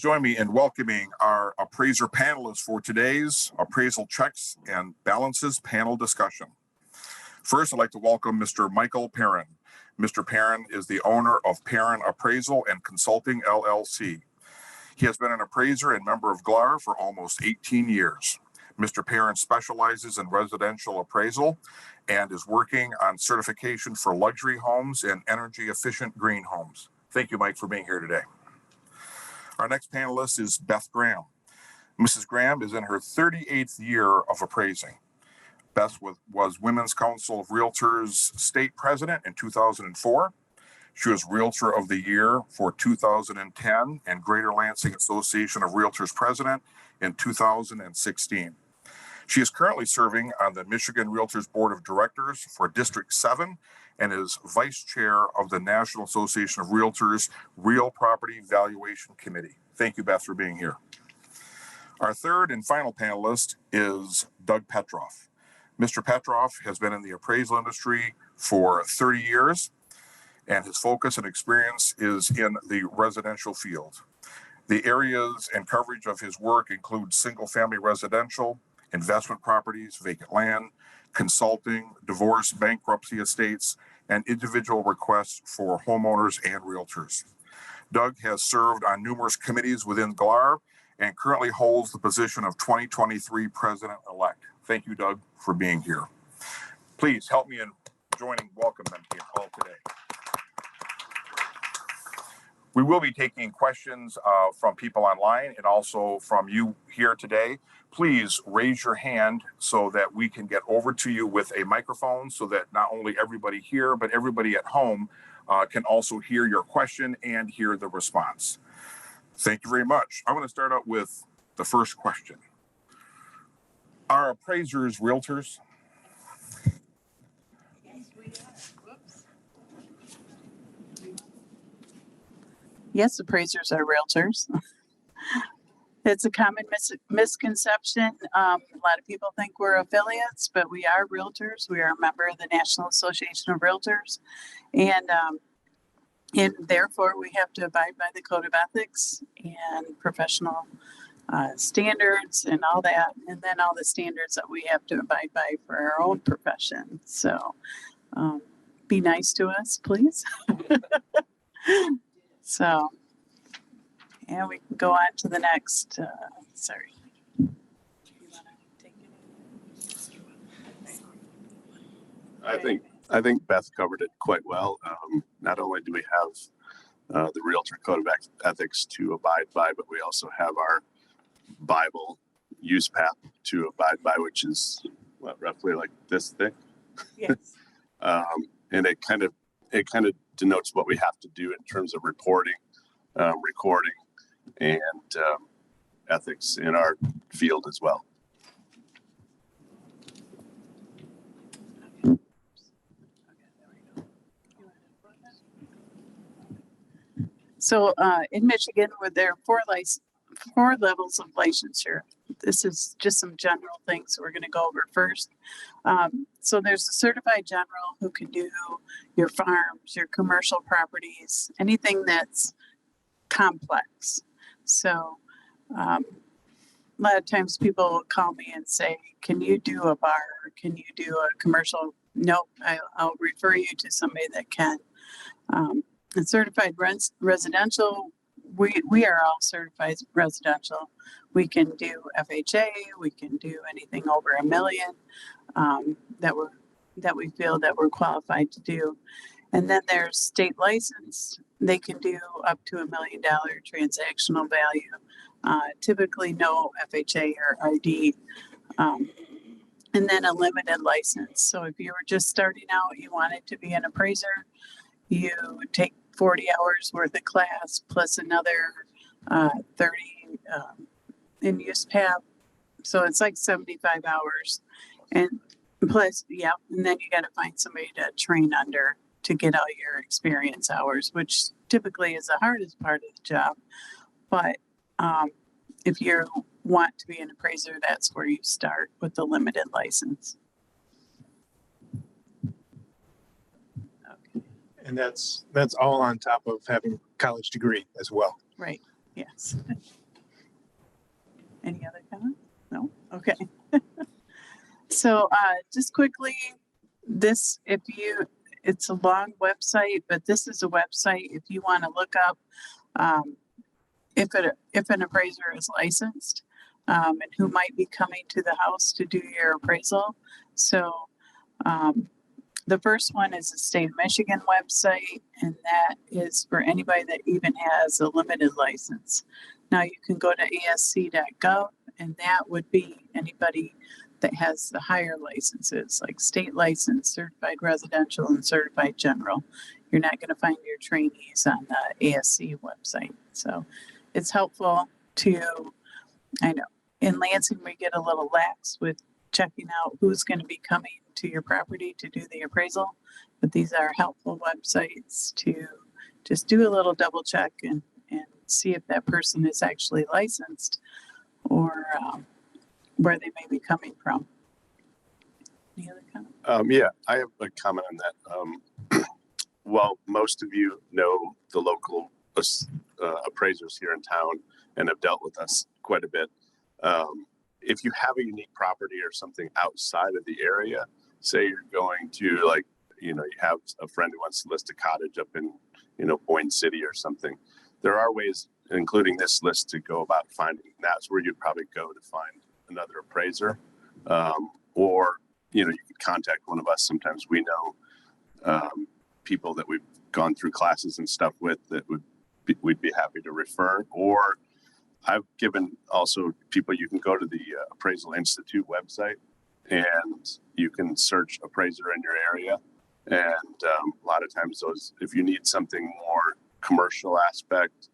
Please join me in welcoming our appraiser panelists for today's appraisal checks and balances panel discussion. First, I'd like to welcome Mr. Michael Perron. Mr. Perron is the owner of Perron Appraisal and Consulting, LLC. He has been an appraiser and member of GLAR for almost 18 years. Mr. Perron specializes in residential appraisal and is working on certification for luxury homes and energy-efficient green homes. Thank you, Mike, for being here today. Our next panelist is Beth Graham. Mrs. Graham is in her 38th year of appraising. Beth was Women's Council of Realtors State President in 2004. She was Realtor of the Year for 2010 and Greater Lansing Association of Realtors President in 2016. She is currently serving on the Michigan Realtors Board of Directors for District 7 and is Vice Chair of the National Association of Realtors Real Property Valuation Committee. Thank you, Beth, for being here. Our third and final panelist is Doug Petroff. Mr. Petroff has been in the appraisal industry for 30 years, and his focus and experience is in the residential field. The areas and coverage of his work include single-family residential, investment properties, vacant land, consulting, divorce, bankruptcy estates, and individual requests for homeowners and realtors. Doug has served on numerous committees within GLAR and currently holds the position of 2023 President-elect. Thank you, Doug, for being here. Please help me in welcome them to the call today. We will be taking questions from people online and also from you here today. Please raise your hand so that we can get over to you with a microphone so that not only everybody here, but everybody at home can also hear your question and hear the response. Thank you very much. I want to start out with the first question. Are appraisers realtors? Yes, appraisers are realtors. It's a common misconception. A lot of people think we're affiliates, but we are realtors. We are a member of the National Association of Realtors, and therefore we have to abide by the Code of Ethics and professional standards and all that, and then all the standards that we have to abide by for our own profession. So be nice to us, please. So, and we can go on to the next, sorry. I think Beth covered it quite well. Not only do we have the Realtor Code of Ethics to abide by, but we also have our Bible use PAP to abide by, which is roughly like this thick. Yes. And it kind of denotes what we have to do in terms of reporting, recording, and ethics in our field as well. So in Michigan, where there are four levels of licensure. This is just some general things we're going to go over first. So there's a certified general who can do your farms, your commercial properties, anything that's complex. So a lot of times people will call me and say, can you do a bar? Can you do a commercial? Nope, I'll refer you to somebody that can. And certified residential, we are all certified residential. We can do FHA, we can do anything over $1 million that we feel that we're qualified to do. And then there's state licensed. They can do up to $1 million transactional value. Typically no FHA or RD. And then a limited license. So if you were just starting out, you wanted to be an appraiser, you take 40 hours worth of class plus another 30 in use PAP. So it's like 75 hours. And plus, yeah, and then you got to find somebody to train under to get all your experience hours, which typically is the hardest part of the job. But if you want to be an appraiser, that's where you start with the limited license. And that's all on top of having a college degree as well. Right. Yes. Any other comments? No? Okay. So just quickly, it's a long website, but this is a website if you want to look up if an appraiser is licensed and who might be coming to the house to do your appraisal. So the first one is the state of Michigan website, and that is for anybody that even has a limited license. Now you can go to asc.gov, and that would be anybody that has the higher licenses, like state license, certified residential, and certified general. You're not going to find your trainees on the ASC website. So it's helpful to, I know, in Lansing, we get a little lax with checking out who's going to be coming to your property to do the appraisal, but these are helpful websites to just do a little double check and see if that person is actually licensed or where they may be coming from. Any other comment? Yeah, I have a comment on that. Well, most of you know the local appraisers here in town and have dealt with us quite a bit. If you have a unique property or something outside of the area, say you're going to, like, you have a friend who wants to list a cottage up in, Boyne City or something, there are ways, including this list, to go about finding. That's where you'd probably go to find another appraiser, or you can contact one of us. Sometimes we know people that we've gone through classes and stuff with that we'd be happy to refer. Or I've given also people, you can go to the Appraisal Institute website and you can search appraiser in your area. And a lot of times if you need something more commercial aspect,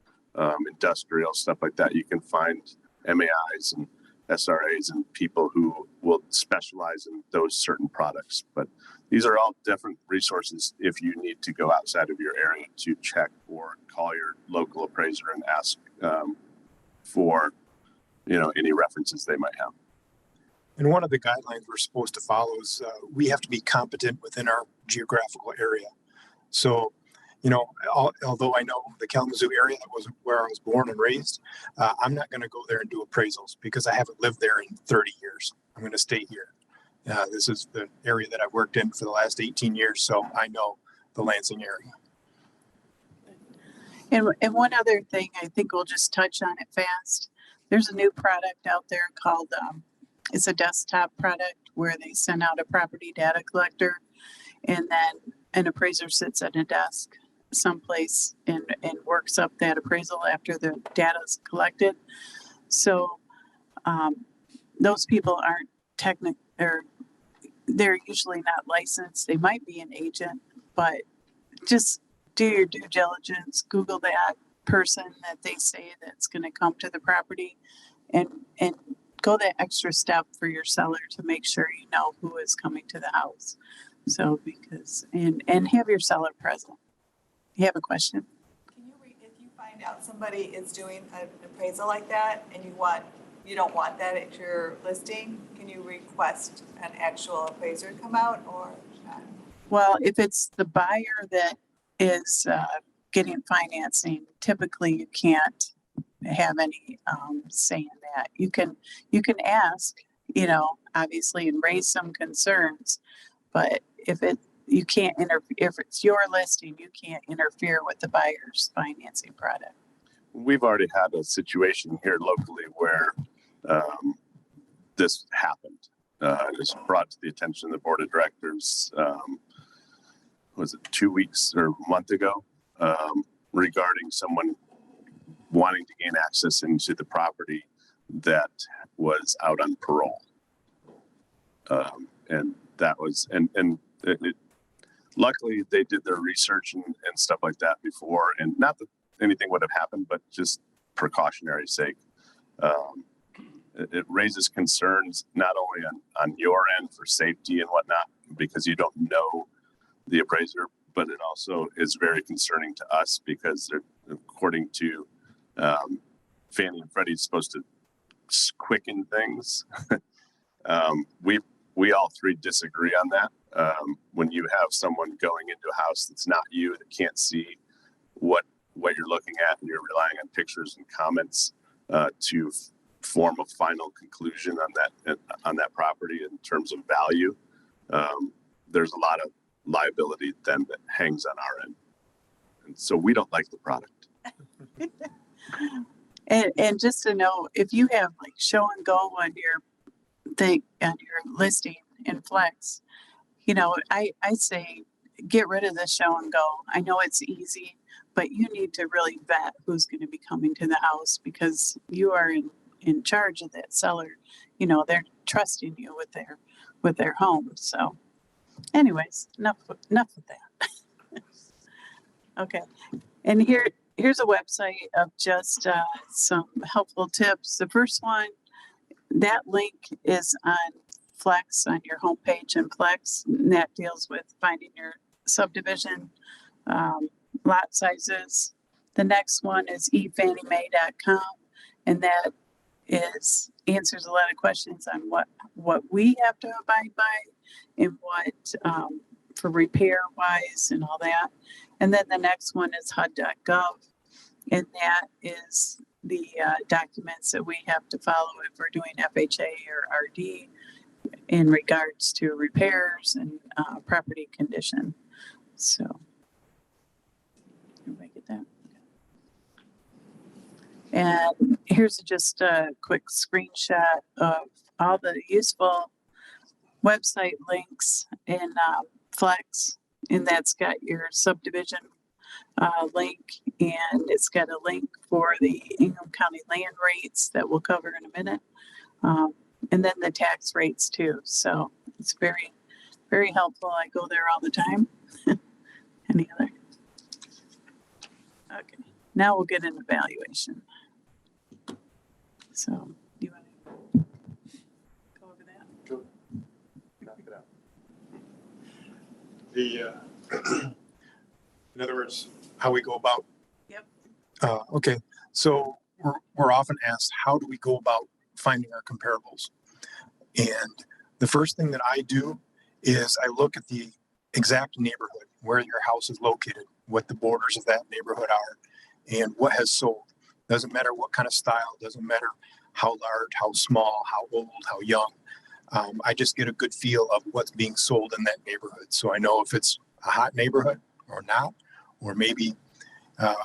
industrial stuff like that, you can find MAIs and SRAs and people who will specialize in those certain products. But these are all different resources if you need to go outside of your area to check or call your local appraiser and ask for any references they might have. And one of the guidelines we're supposed to follow is we have to be competent within our geographical area. So, although I know the Kalamazoo area, that was where I was born and raised, I'm not going to go there and do appraisals because I haven't lived there in 30 years. I'm going to stay here. This is the area that I've worked in for the last 18 years, so I know the Lansing area. And one other thing, I think we'll just touch on it fast. There's a new product out there called, it's a desktop product where they send out a property data collector, and then an appraiser sits at a desk someplace and works up that appraisal after the data is collected. So those people aren't or they're usually not licensed. They might be an agent, but just do your due diligence. Google that person that they say that's going to come to the property, and go that extra step for your seller to make sure you know who is coming to the house. So and have your seller present. You have a question? Can you if you find out somebody is doing an appraisal like that and you don't want that at your listing, can you request an actual appraiser to come out or not? Well, if it's the buyer that is getting financing, typically you can't have any say in that. You can ask, obviously, and raise some concerns, but if it's your listing, you can't interfere with the buyer's financing product. We've already had a situation here locally where this happened. It was brought to the attention of the board of directors, was it 2 weeks or a month ago, regarding someone wanting to gain access into the property that was out on parole. And that was, luckily they did their research and stuff like that before, and not that anything would have happened, but just precautionary sake. It raises concerns not only on your end for safety and whatnot, because you don't know the appraiser, but it also is very concerning to us because according to Fannie and Freddie, is supposed to quicken things. We all three disagree on that. When you have someone going into a house that's not you, that can't see what what you're looking at and you're relying on pictures and comments to form a final conclusion on that property in terms of value, there's a lot of liability then that hangs on our end. And so we don't like the product. And just to know, if you have like show and go on your listing in Flex, you know, I say get rid of the show and go. I know it's easy, but you need to really vet who's going to be coming to the house, because you are in charge of that seller. You know, they're trusting you with their home. So anyways, enough of that. Okay. And here's a website of just some helpful tips. The first one, that link is on Flex, on your homepage in Flex, and that deals with finding your subdivision lot sizes. The next one is efanniemay.com, and that answers a lot of questions on what we have to abide by and what for repair wise and all that. And then the next one is HUD.gov, and that is the documents that we have to follow if we're doing FHA or RD in regards to repairs and property condition. So, everybody get that? And here's just a quick screenshot of all the useful website links in Flex, and that's got your subdivision link, and it's got a link for the Ingham County land rates that we'll cover in a minute, and then the tax rates too. So it's very, very helpful. I go there all the time. Any other? Okay, now we'll get an evaluation. So do you want to go over that? Sure. Knock it out. In other words, how we go about. Yep. Okay, so we're often asked, how do we go about finding our comparables? And the first thing that I do is I look at the exact neighborhood, where your house is located, what the borders of that neighborhood are, and what has sold. Doesn't matter what kind of style, doesn't matter how large, how small, how old, how young. I just get a good feel of what's being sold in that neighborhood. So I know if it's a hot neighborhood or not, or maybe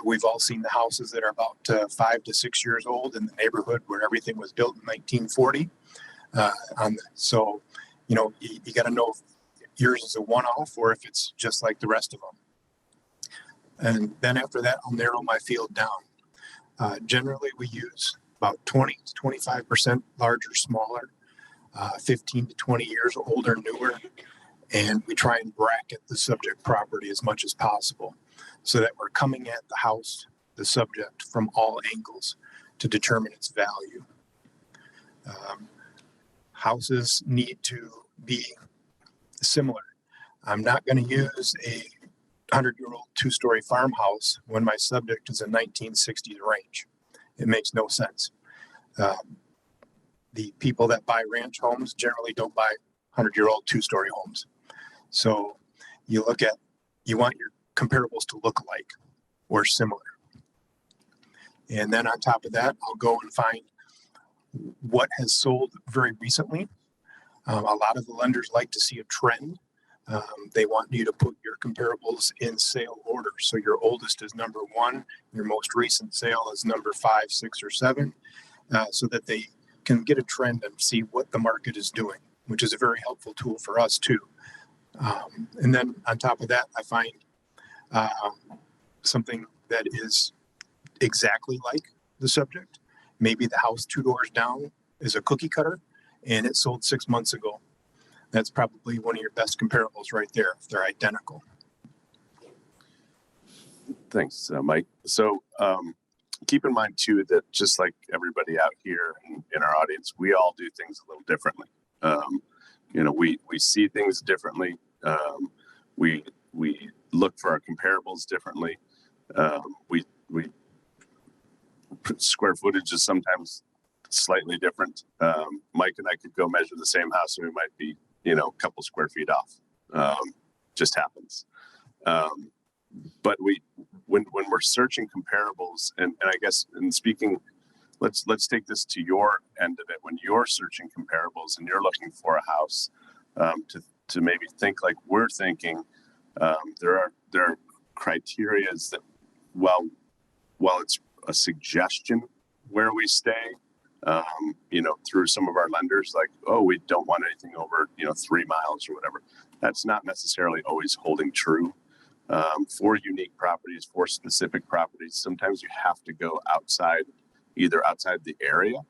we've all seen the houses that are about 5 to 6 years old in the neighborhood where everything was built in 1940. So, you know, you got to know if yours is a one-off or if it's just like the rest of them. And then after that, I'll narrow my field down. Generally, we use about 20 to 25% larger, smaller, 15 to 20 years older, newer. And we try and bracket the subject property as much as possible so that we're coming at the house, the subject, from all angles to determine its value. Houses need to be similar. I'm not going to use a 100-year-old two-story farmhouse when my subject is a 1960s range. It makes no sense. The people that buy ranch homes generally don't buy 100-year-old two-story homes. So you want your comparables to look alike or similar. And then on top of that, I'll go and find what has sold very recently. A lot of the lenders like to see a trend. They want you to put your comparables in sale order. So your oldest is number 1, your most recent sale is number 5, 6, or 7, so that they can get a trend and see what the market is doing, which is a very helpful tool for us too. And then on top of that, I find something that is exactly like the subject. Maybe the house 2 doors down is a cookie cutter and it sold 6 months ago. That's probably one of your best comparables right there if they're identical. Thanks, Mike. So keep in mind too that just like everybody out here in our audience, we all do things a little differently. You know, we see things differently. We look for our comparables differently. We square footage is sometimes slightly different. Mike and I could go measure the same house and we might be, you know, a couple square feet off. Just happens. but when we're searching comparables, and I guess in speaking, let's take this to your end of it. When you're searching comparables and you're looking for a house, to maybe think like we're thinking, there are criterias that, while it's a suggestion where we stay, through some of our lenders, like, oh, we don't want anything over 3 miles or whatever. That's not necessarily always holding true. For unique properties, for specific properties, sometimes you have to go outside the area.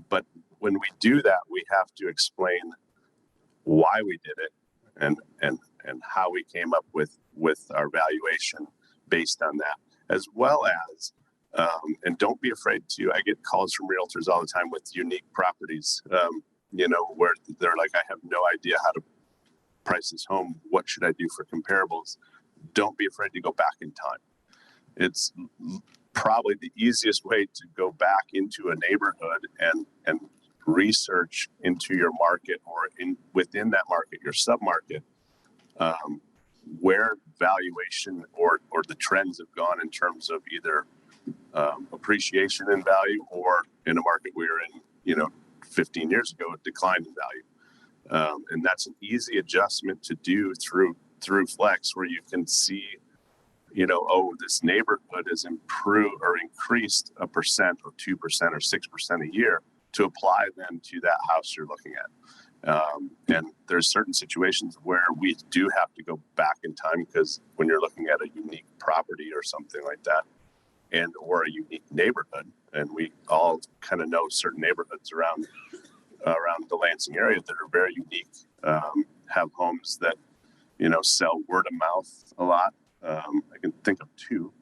But when we do that, we have to explain why we did it and how we came up with our valuation based on that, as well as, and don't be afraid to, I get calls from realtors all the time with unique properties, where they're like, I have no idea how to price this home. What should I do for comparables? Don't be afraid to go back in time. It's probably the easiest way to go back into a neighborhood and research into your market, or within that market, your submarket, where valuation or the trends have gone in terms of either appreciation in value, or in a market we were in 15 years ago, a decline in value. And that's an easy adjustment to do through Flex, where you can see, this neighborhood has improved or increased 1% or 2% or 6% a year, to apply then to that house you're looking at. And there's certain situations where we do have to go back in time, because when you're looking at a unique property or something like that, and or a unique neighborhood, and we all kind of know certain neighborhoods around the Lansing area that are very unique, have homes that sell word of mouth a lot. I can think of two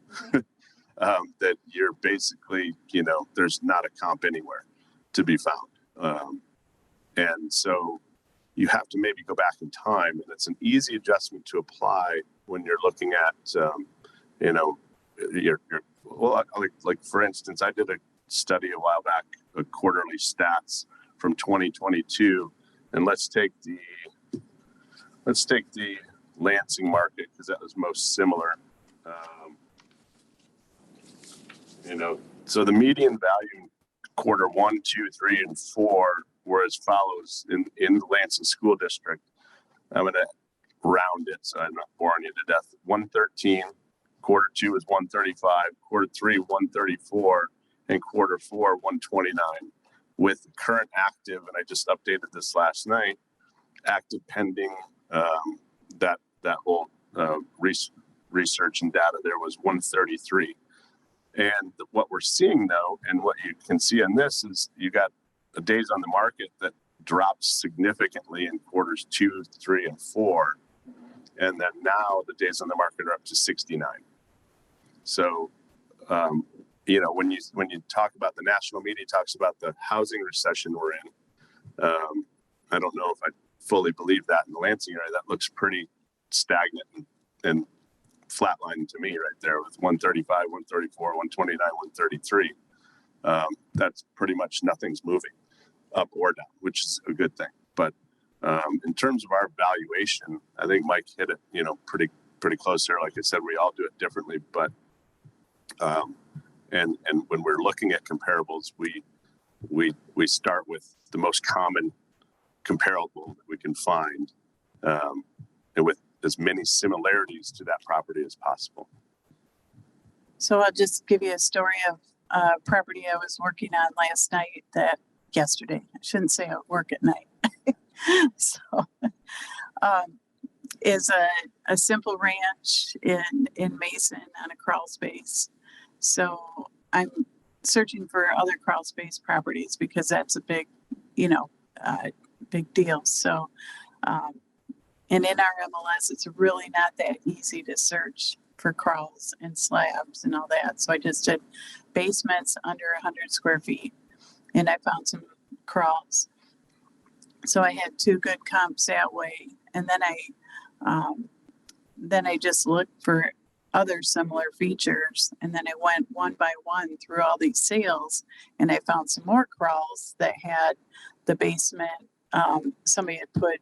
that you're basically, there's not a comp anywhere to be found. And so you have to maybe go back in time, and it's an easy adjustment to apply when you're looking at, like for instance, I did a study a while back, a quarterly stats from 2022, and let's take the Lansing market, because that was most similar. So the median value in quarter 1, 2, 3, and 4 were as follows in the Lansing School District. I'm going to round it so I'm not boring you to death. 113, quarter 2 is 135, quarter 3, 134, and quarter 4, 129. With current active, and I just updated this last night, active pending, that whole research and data there was 133. And what we're seeing though, and what you can see on this, is you got the days on the market that dropped significantly in quarters 2, 3, and 4. And then now the days on the market are up to 69. So, when you talk about, the national media talks about the housing recession we're in, I don't know if I fully believe that in the Lansing area. That looks pretty stagnant and flatlining to me right there, with 135, 134, 129, 133. That's pretty much nothing's moving up or down, which is a good thing. But in terms of our valuation, I think Mike hit it, pretty close there. Like I said, we all do it differently, but and when we're looking at comparables, we start with the most common comparable that we can find, and with as many similarities to that property as possible. So I'll just give you a story of a property I was working on yesterday. I shouldn't say I work at night. So is a simple ranch in Mason on a crawl space. So I'm searching for other crawl space properties, because that's a big, big deal. So, and in our MLS, it's really not that easy to search for crawls and slabs and all that. So I just did basements under 100 square feet, and I found some crawls. So I had 2 good comps that way. And then I just looked for other similar features. And then I went one by one through all these sales, and I found some more crawls that had the basement. Somebody had put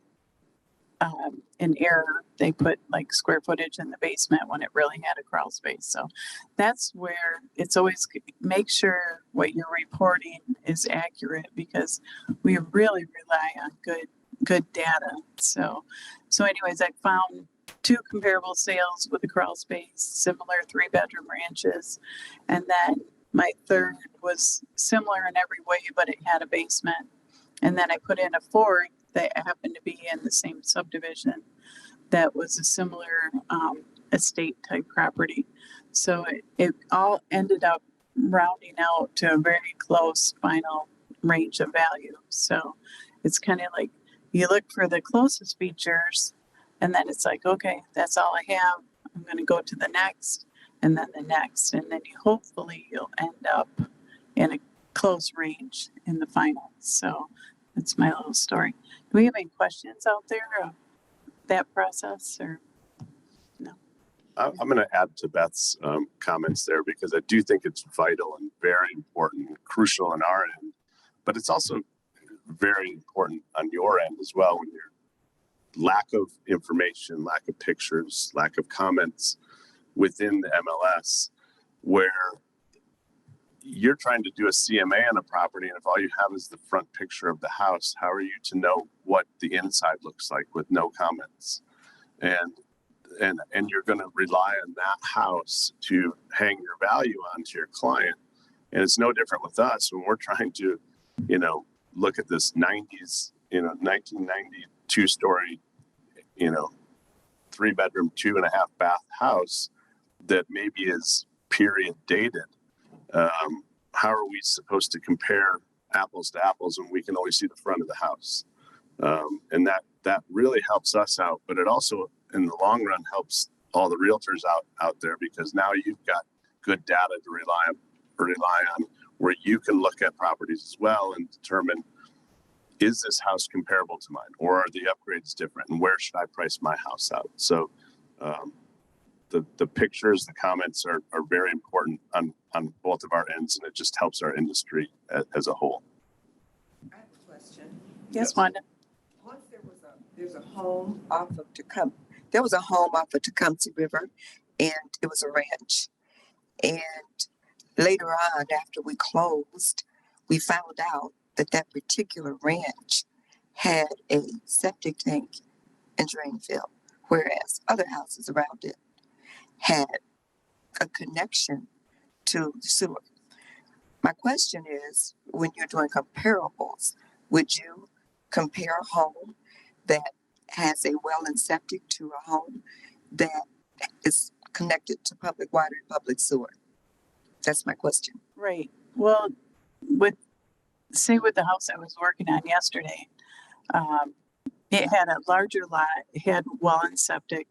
an error. They put like square footage in the basement when it really had a crawl space. So that's where it's always make sure what you're reporting is accurate, because we really rely on good data. So anyways, I found 2 comparable sales with a crawl space, similar 3-bedroom ranches, and then my third was similar in every way, but it had a basement. And then I put in a 4th that happened to be in the same subdivision that was a similar estate type property. So it all ended up rounding out to a very close final range of value. So it's kind of like you look for the closest features, and then it's like, okay, that's all I have. I'm going to go to the next, and then the next, and then you'll end up in a close range in the final. So that's my little story. Do we have any questions out there of that process, or no? I'm going to add to Beth's comments there, because I do think it's vital and very important and crucial on our end, but it's also very important on your end as well, when you're lack of information, lack of pictures, lack of comments within the MLS, where you're trying to do a CMA on a property, and if all you have is the front picture of the house, how are you to know what the inside looks like with no comments? And you're going to rely on that house to hang your value on to your client. And it's no different with us when we're trying to, look at this 90s, 1992 story, 3-bedroom, 2.5 bath house that maybe is period dated. How are we supposed to compare apples to apples when we can only see the front of the house? And that really helps us out, but it also in the long run helps all the realtors out there, because now you've got good data to rely on, where you can look at properties as well and determine, is this house comparable to mine, or are the upgrades different, and where should I price my house out? So the pictures, the comments are very important on both of our ends, and it just helps our industry as a whole. I have a question. Yes, Wanda. Once there's a home off of Tecumseh River, and it was a ranch. And later on, after we closed, we found out that particular ranch had a septic tank and drain field, whereas other houses around it had a connection to the sewer. My question is, when you're doing comparables, would you compare a home that has a well and septic to a home that is connected to public water and public sewer? That's my question. Right. Well, with the house I was working on yesterday, it had a larger lot, it had well and septic,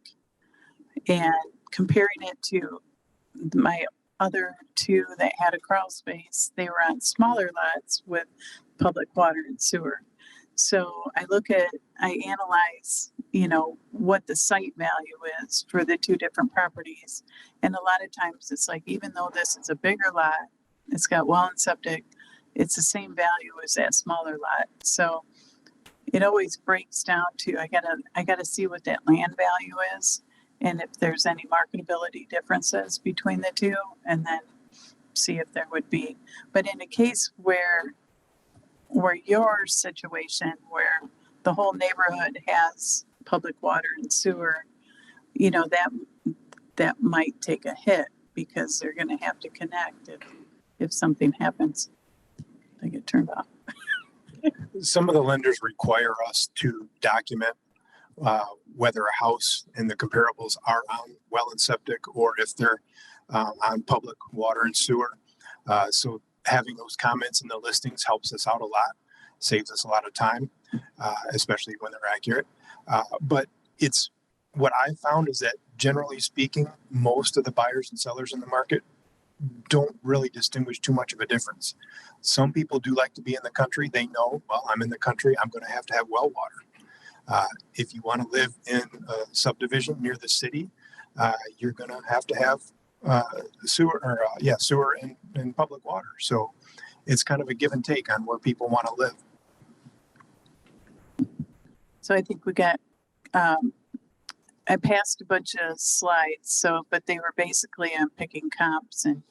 and comparing it to my other 2 that had a crawl space, they were on smaller lots with public water and sewer. So I analyze, what the site value is for the 2 different properties. And a lot of times it's like, even though this is a bigger lot, it's got well and septic, it's the same value as that smaller lot. So it always breaks down to, I gotta see what that land value is, and if there's any marketability differences between the 2, and then see if there would be. But in a case where your situation, where the whole neighborhood has public water and sewer, that might take a hit, because they're going to have to connect if something happens. They get turned off. Some of the lenders require us to document whether a house and the comparables are on well and septic, or if they're on public water and sewer. So having those comments in the listings helps us out a lot, saves us a lot of time, especially when they're accurate. But it's what I found is that, generally speaking, most of the buyers and sellers in the market don't really distinguish too much of a difference. Some people do like to be in the country. They know, well, I'm in the country, I'm going to have well water. If you want to live in a subdivision near the city, you're going to have sewer and public water. So it's kind of a give and take on where people want to live. So I think we got I passed a bunch of slides, but they were basically on picking comps and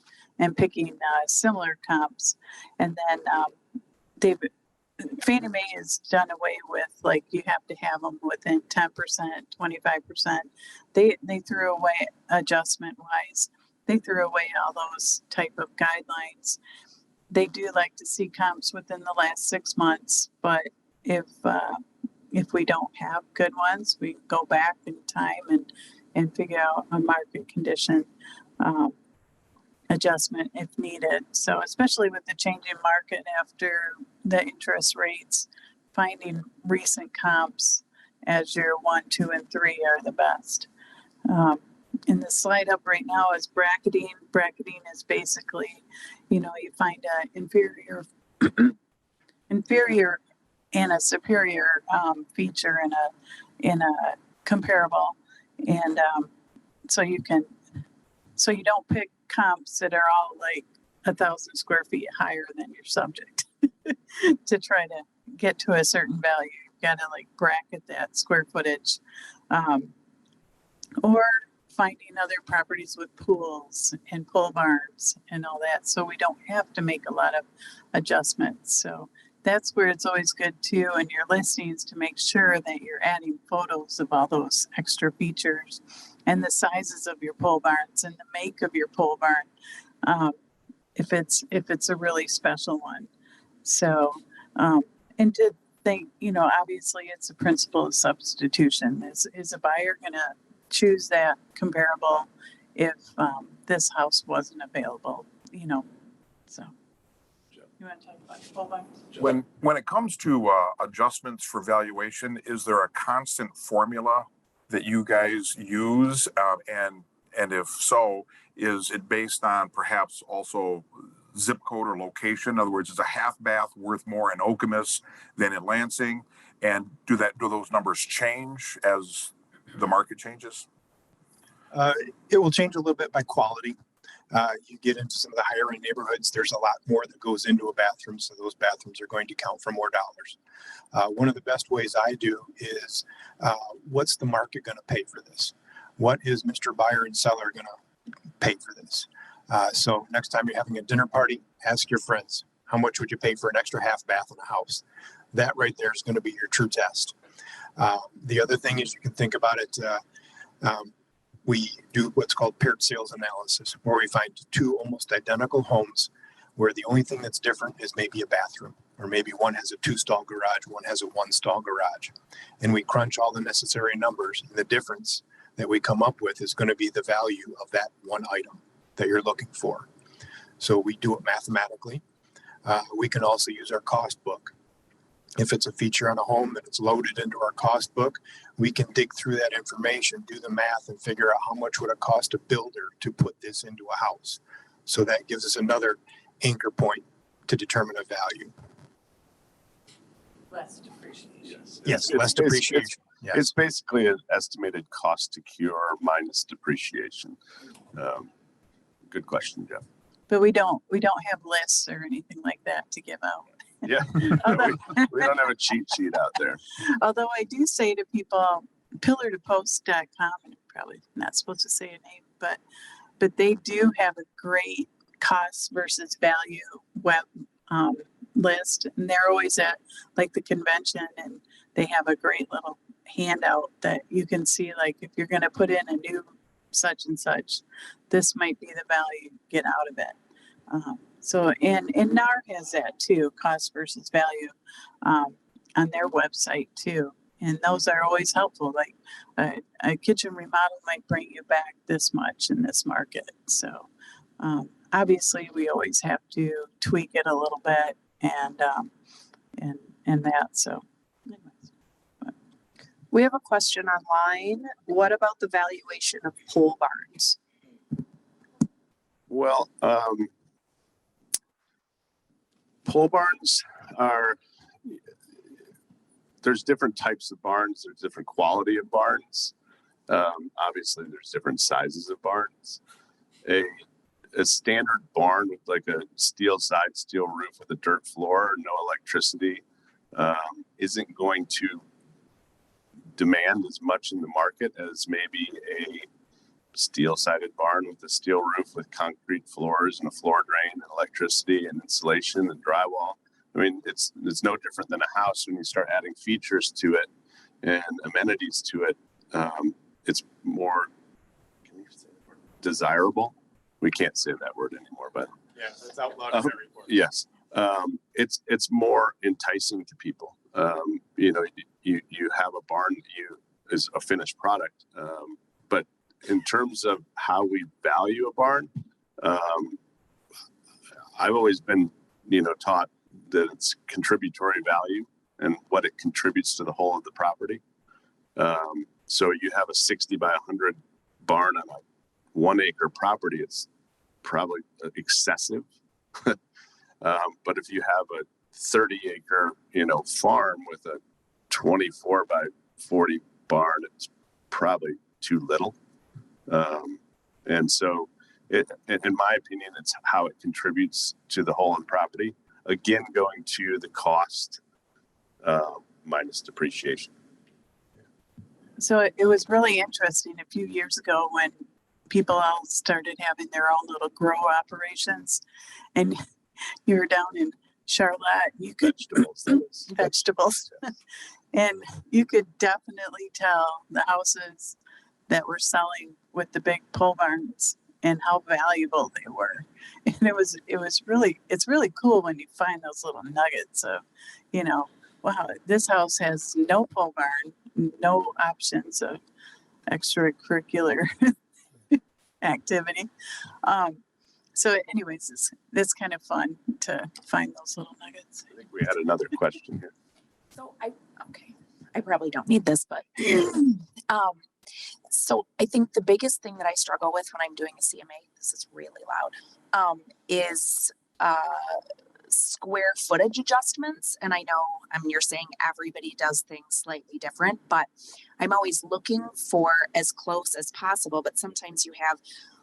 picking similar comps. And then Fannie Mae has done away with, like, you have to have them within 10%, 25%. They threw away, adjustment wise, they threw away all those type of guidelines. They do like to see comps within the last 6 months, but if we don't have good ones, we go back in time and figure out a market condition adjustment if needed. So especially with the changing market after the interest rates, finding recent comps as your 1, 2, and 3 are the best. And the slide up right now is bracketing. Bracketing is basically, you find an inferior and a superior feature in a comparable, and so you don't pick comps that are all like 1,000 square feet higher than your subject to try to get to a certain value. You've got to like bracket that square footage, or finding other properties with pools and pole barns and all that, so we don't have to make a lot of adjustments. So that's where it's always good too in your listings to make sure that you're adding photos of all those extra features and the sizes of your pole barns and the make of your pole barn, if it's a really special one. So and to think, obviously it's a principle of substitution. Is a buyer going to choose that comparable if this house wasn't available? So. You want to talk about the pole barns? When it comes to adjustments for valuation, is there a constant formula that you guys use? And if so, is it based on perhaps also zip code or location? In other words, is a half bath worth more in Okemos than in Lansing? And do those numbers change as the market changes? It will change a little bit by quality. You get into some of the higher end neighborhoods, there's a lot more that goes into a bathroom. So those bathrooms are going to count for more dollars. One of the best ways I do is what's the market going to pay for this? What is Mr. Buyer and Seller going to pay for this? So next time you're having a dinner party, ask your friends, how much would you pay for an extra half bath in a house? That right there is going to be your true test. The other thing is you can think about it. We do what's called paired sales analysis, where we find 2 almost identical homes where the only thing that's different is maybe a bathroom, or maybe one has a 2-stall garage, one has a 1-stall garage. And we crunch all the necessary numbers, and the difference that we come up with is going to be the value of that one item that you're looking for. So we do it mathematically. We can also use our cost book. If it's a feature on a home that it's loaded into our cost book, we can dig through that information, do the math, and figure out how much would it cost a builder to put this into a house. So that gives us another anchor point to determine a value. Less depreciation. Yes, less depreciation. It's basically an estimated cost to cure minus depreciation. Good question, Jeff. But we don't have lists or anything like that to give out. Yeah, we don't have a cheat sheet out there. Although I do say to people, pillartopost.com, I'm probably not supposed to say a name, but they do have a great cost versus value web list, and they're always at like the convention, and they have a great little handout that you can see, like, if you're going to put in a new such and such, this might be the value you get out of it. So, and NAR has that too, cost versus value, on their website too. And those are always helpful. Like a kitchen remodel might bring you back this much in this market. So, obviously we always have to tweak it a little bit and that. So, anyways. We have a question online. What about the valuation of pole barns? Well, pole barns there's different types of barns. There's different quality of barns. Obviously, there's different sizes of barns. A standard barn with like a steel roof with a dirt floor, no electricity, isn't going to demand as much in the market as maybe a steel-sided barn with a steel roof with concrete floors and a floor drain and electricity and insulation and drywall. I mean, it's no different than a house when you start adding features to it and amenities to it. It's more, can you say the word, desirable? We can't say that word anymore, but Yeah, that's out loud in every word. yes, it's more enticing to people. You know, you have a barn that is a finished product, but in terms of how we value a barn, I've always been, taught that it's contributory value and what it contributes to the whole of the property. So you have a 60 by 100 barn on a 1 acre property, it's probably excessive. But if you have a 30 acre, farm with a 24 by 40 barn, it's probably too little. And so in my opinion, it's how it contributes to the whole of the property. Again, going to the cost minus depreciation. So it was really interesting a few years ago when people all started having their own little grow operations, and you were down in Charlotte, you could vegetables, and you could definitely tell the houses that were selling with the big pole barns and how valuable they were. And it's really cool when you find those little nuggets of, wow, this house has no pole barn, no options of extracurricular activity. So anyways, it's kind of fun to find those little nuggets. I think we had another question here. So I probably don't need this, but so I think the biggest thing that I struggle with when I'm doing a CMA, this is really loud, is square footage adjustments. And I know, you're saying everybody does things slightly different, but I'm always looking for as close as possible. But sometimes you have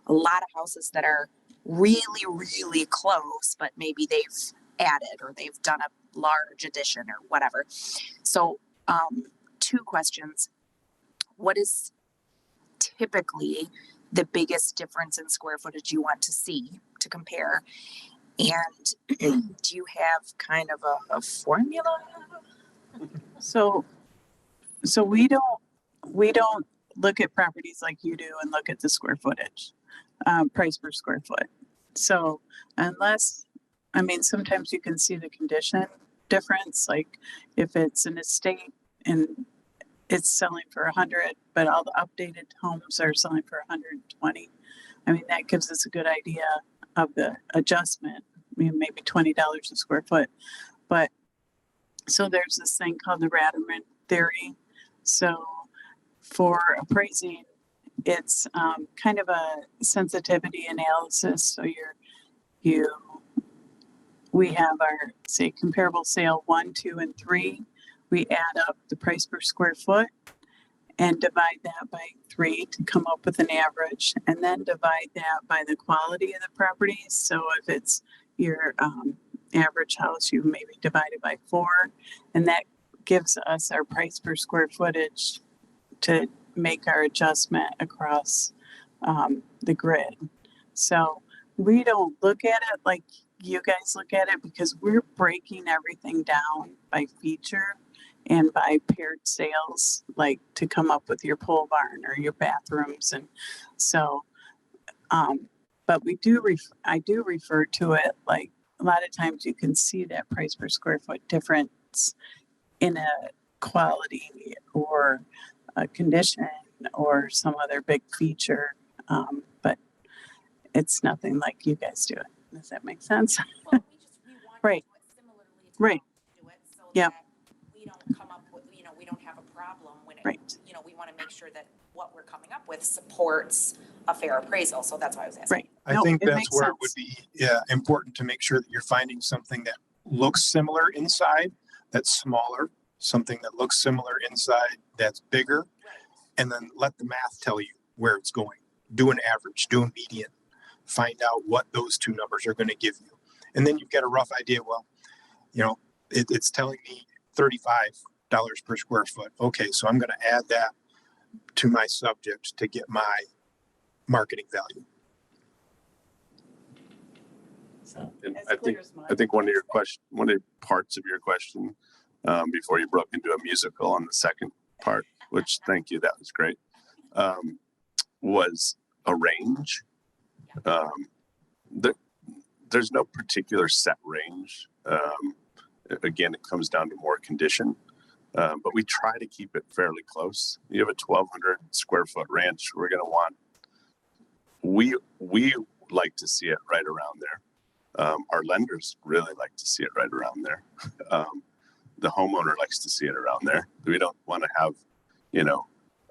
a lot of houses that are really, really close, but maybe they've added or they've done a large addition or whatever. So 2 questions. What is typically the biggest difference in square footage you want to see to compare? And do you have kind of a formula? So we don't look at properties like you do and look at the square footage, price per square foot. So sometimes you can see the condition difference, like if it's an estate and it's selling for 100, but all the updated homes are selling for 120. That gives us a good idea of the adjustment. Maybe $20 a square foot. But so there's this thing called the Raderman theory. So for appraising, it's kind of a sensitivity analysis. So we have our, say, comparable sale 1, 2, and 3. We add up the price per square foot and divide that by 3 to come up with an average, and then divide that by the quality of the property. So if it's your average house, you maybe divide it by 4, and that gives us our price per square footage to make our adjustment across the grid. So we don't look at it like you guys look at it, because we're breaking everything down by feature and by paired sales, like to come up with your pole barn or your bathrooms. And so, but I do refer to it like a lot of times you can see that price per square foot difference in a quality or a condition or some other big feature. But it's nothing like you guys do it. Does that make sense? Well, we want Right. to do it similarly to Right. do it so Yep. that we don't come up with, we don't have a problem when it, Right. we want to make sure that what we're coming up with supports a fair appraisal. So that's why I was asking. Right. I No, think it that's makes where sense. it would be important to make sure that you're finding something that looks similar inside, that's smaller, something that looks similar inside, that's bigger, and then let the math tell you where it's going. Do an average, do a median, find out what those 2 numbers are going to give you. And then you've got a rough idea, well, it's telling me 35 per square foot. Okay, so I'm going to add that to my subject to get my marketing value. So And as I clear think as mud. I think one of the parts of your question, before you broke into a musical on the second part, which thank you, that was great, was a range. There's no particular set range. Again, it comes down to more condition, but we try to keep it fairly close. You have a 1,200 square foot ranch. We're going to want, we like to see it right around there. Our lenders really like to see it right around there. The homeowner likes to see it around there. We don't want to have,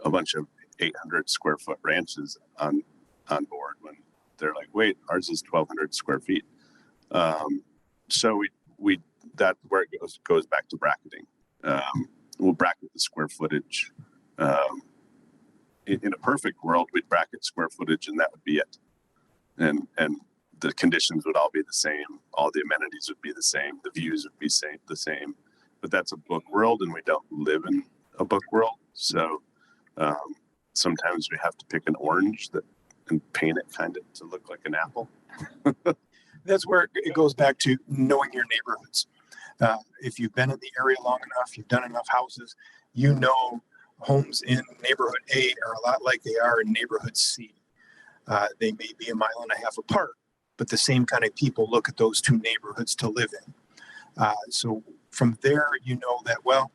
a bunch of 800 square foot ranches on board when they're like, wait, ours is 1,200 square feet. So we that where it goes back to bracketing. We'll bracket the square footage. In a perfect world, we'd bracket square footage, and that would be it. And the conditions would all be the same. All the amenities would be the same. The views would be the same. But that's a book world, and we don't live in a book world. So sometimes we have to pick an orange and paint it kind of to look like an apple. That's where it goes back to knowing your neighborhoods. If you've been in the area long enough, you've done enough houses, homes in neighborhood A are a lot like they are in neighborhood C. They may be 1.5 miles apart, but the same kind of people look at those two neighborhoods to live in. So from there, that, well,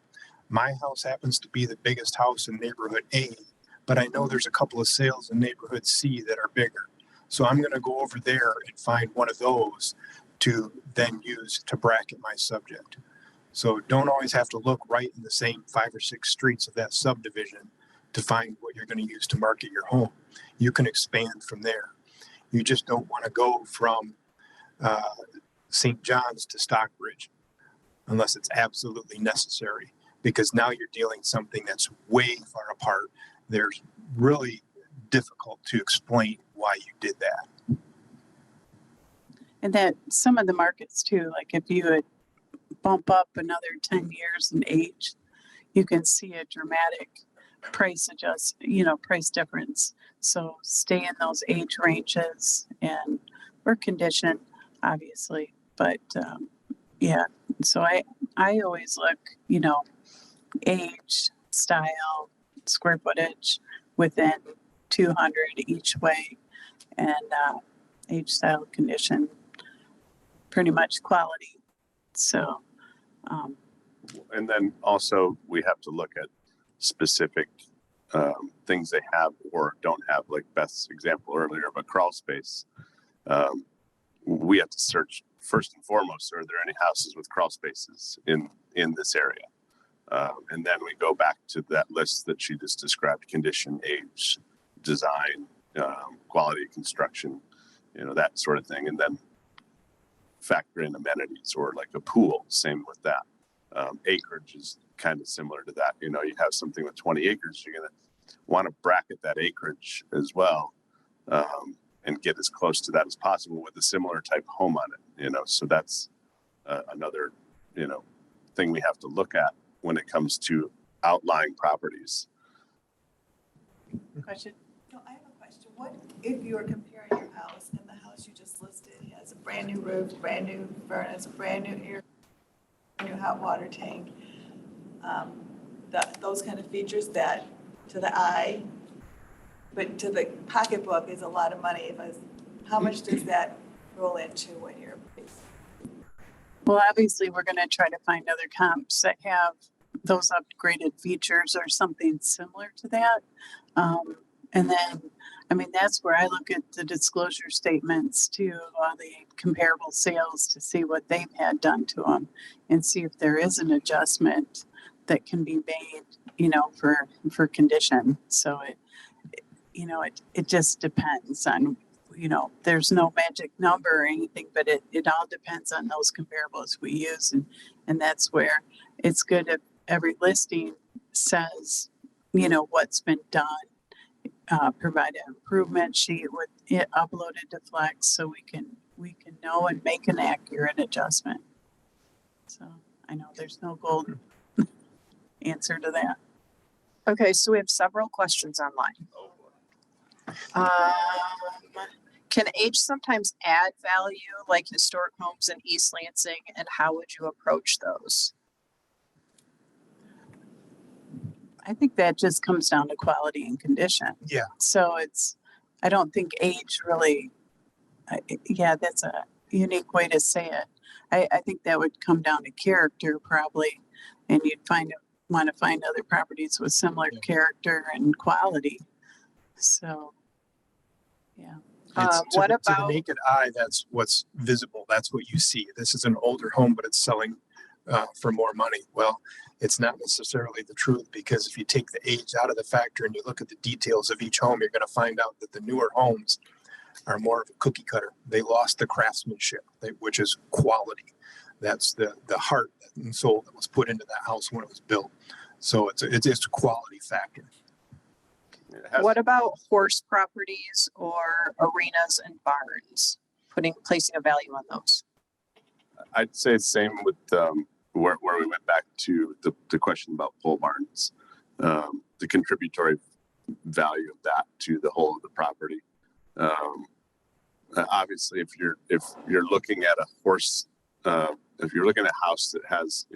my house happens to be the biggest house in neighborhood A, but I know there's a couple of sales in neighborhood C that are bigger. So I'm going to go over there and find one of those to then use to bracket my subject. So don't always have to look right in the same 5 or 6 streets of that subdivision to find what you're going to use to market your home. You can expand from there. You just don't want to go from St. John's to Stockbridge unless it's absolutely necessary, because now you're dealing something that's way far apart. There's really difficult to explain why you did that. And that some of the markets too, like if you would bump up another 10 years in age, you can see a dramatic price difference. So stay in those age ranges and or condition, obviously. But so I always look, age, style, square footage within 200 each way, and age, style, condition, pretty much quality. So and then also we have to look at specific things they have or don't have, like Beth's example earlier of a crawl space. We have to search first and foremost, are there any houses with crawl spaces in this area? And then we go back to that list that she just described: condition, age, design, quality of construction, that sort of thing. And then factor in amenities, or like a pool, same with that. Acreage is kind of similar to that. You have something with 20 acres, you're going to want to bracket that acreage as well, and get as close to that as possible with a similar type home on it. So that's another, thing we have to look at when it comes to outlying properties. question. No, I have a question. What if you're comparing your house and the house you just listed has a brand new roof, brand new furnace, brand new air, brand new hot water tank, those kind of features that to the eye, but to the pocketbook is a lot of money. How much does that roll into when you're? Well, obviously, we're going to try to find other comps that have those upgraded features or something similar to that. And then, that's where I look at the disclosure statements to the comparable sales to see what they've had done to them and see if there is an adjustment that can be made, for condition. So it just depends on, there's no magic number or anything, but it all depends on those comparables we use. And that's where it's good if every listing says, what's been done, provide an improvement sheet with it uploaded to Flex so we can know and make an accurate adjustment. So I know there's no gold answer to that. Okay, so we have several questions online. Can age sometimes add value, like historic homes in East Lansing, and how would you approach those? I think that just comes down to quality and condition. Yeah. So I don't think age really, yeah, that's a unique way to say it. I think that would come down to character probably, and you'd want to find other properties with similar character and quality. So, yeah. What to the about naked eye? That's what's visible. That's what you see. This is an older home, but it's selling for more money. Well, it's not necessarily the truth, because if you take the age out of the factor and you look at the details of each home, you're going to find out that the newer homes are more of a cookie cutter. They lost the craftsmanship, which is quality. That's the heart and soul that was put into that house when it was built. So it's a quality factor. what about horse properties or arenas and barns? Placing a value on those. I'd say same with where we went back to the question about pole barns, the contributory value of that to the whole of the property. Obviously, if you're looking at a horse, if you're looking at a house that has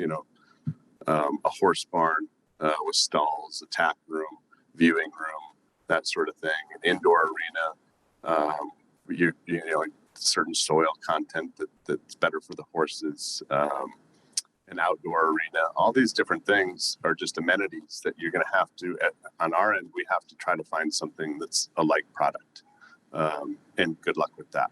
a horse barn with stalls, a tack room, viewing room, that sort of thing, an indoor arena, you know, certain soil content that's better for the horses, an outdoor arena, all these different things are just amenities that you're going to have to, on our end, we have to try to find something that's a like product, and good luck with that.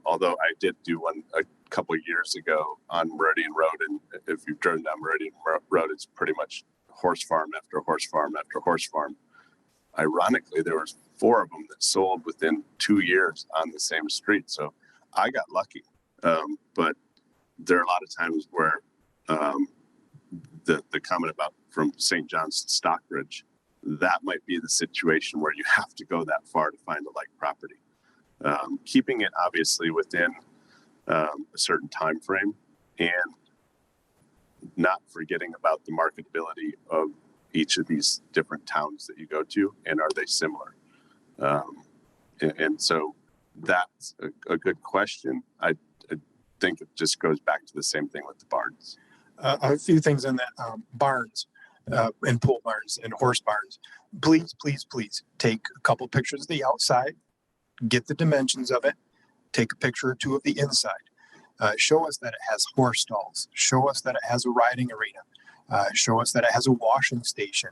Although I did do one a couple of years ago on Meridian Road, and if you've driven down Meridian Road, it's pretty much horse farm after horse farm after horse farm. Ironically, there was 4 of them that sold within 2 years on the same street. So I got lucky. But there are a lot of times where the comment about from St. John's to Stockbridge, that might be the situation where you have to go that far to find a like property. Keeping it obviously within a certain time frame, and not forgetting about the marketability of each of these different towns that you go to, and are they similar? And so that's a good question. I think it just goes back to the same thing with the barns. A few things on that. Barns and pole barns and horse barns. Please take a couple pictures of the outside, get the dimensions of it, take a picture or two of the inside. Show us that it has horse stalls. Show us that it has a riding arena. Show us that it has a washing station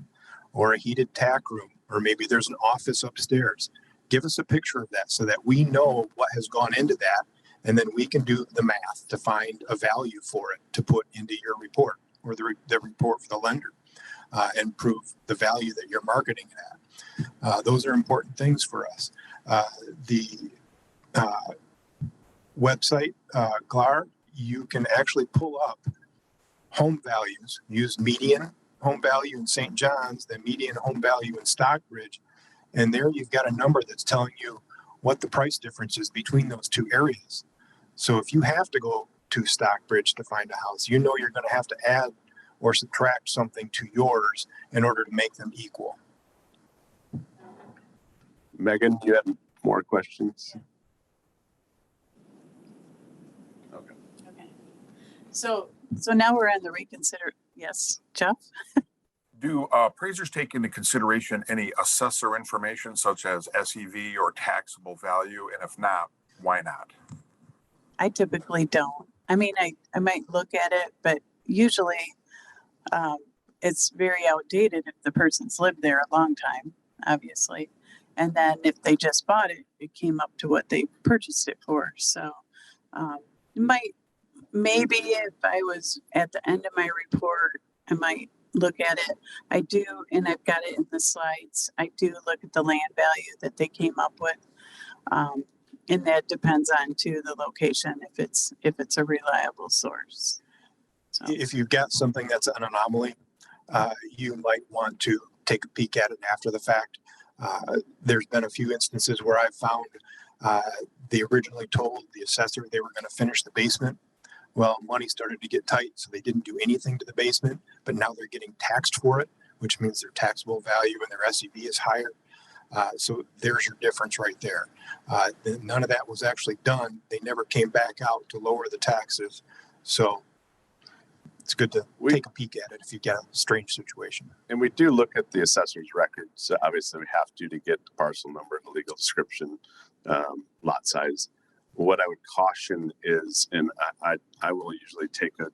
or a heated tack room, or maybe there's an office upstairs. Give us a picture of that so that we know what has gone into that, and then we can do the math to find a value for it to put into your report, or the report for the lender, and prove the value that you're marketing it at. Those are important things for us. The website, GLAR, you can actually pull up home values, use median home value in St. John's, the median home value in Stockbridge, and there you've got a number that's telling you what the price difference is between those two areas. So if you have to go to Stockbridge to find a house, you know you're going to have to add or subtract something to yours in order to make them equal. Megan, you had more questions? Okay. Okay. So now we're on the reconsider. Yes, Jeff? Do appraisers take into consideration any assessor information such as SEV or taxable value? And if not, why not? I typically don't. I mean, I might look at it, but usually it's very outdated if the person's lived there a long time, obviously. And then if they just bought it, it came up to what they purchased it for. So maybe if I was at the end of my report, I might look at it. I do, and I've got it in the slides. I do look at the land value that they came up with. And that depends on the location, if it's a reliable source. So. If you've got something that's an anomaly, you might want to take a peek at it after the fact. There's been a few instances where I've found they originally told the assessor they were going to finish the basement. Well, money started to get tight, so they didn't do anything to the basement, but now they're getting taxed for it, which means their taxable value and their SEV is higher. So there's your difference right there. None of that was actually done. They never came back out to lower the taxes. So it's good to take a peek at it if you get a strange situation. And we do look at the assessor's records. So obviously, we have to get the parcel number and the legal description, lot size. What I would caution is, and I will usually take a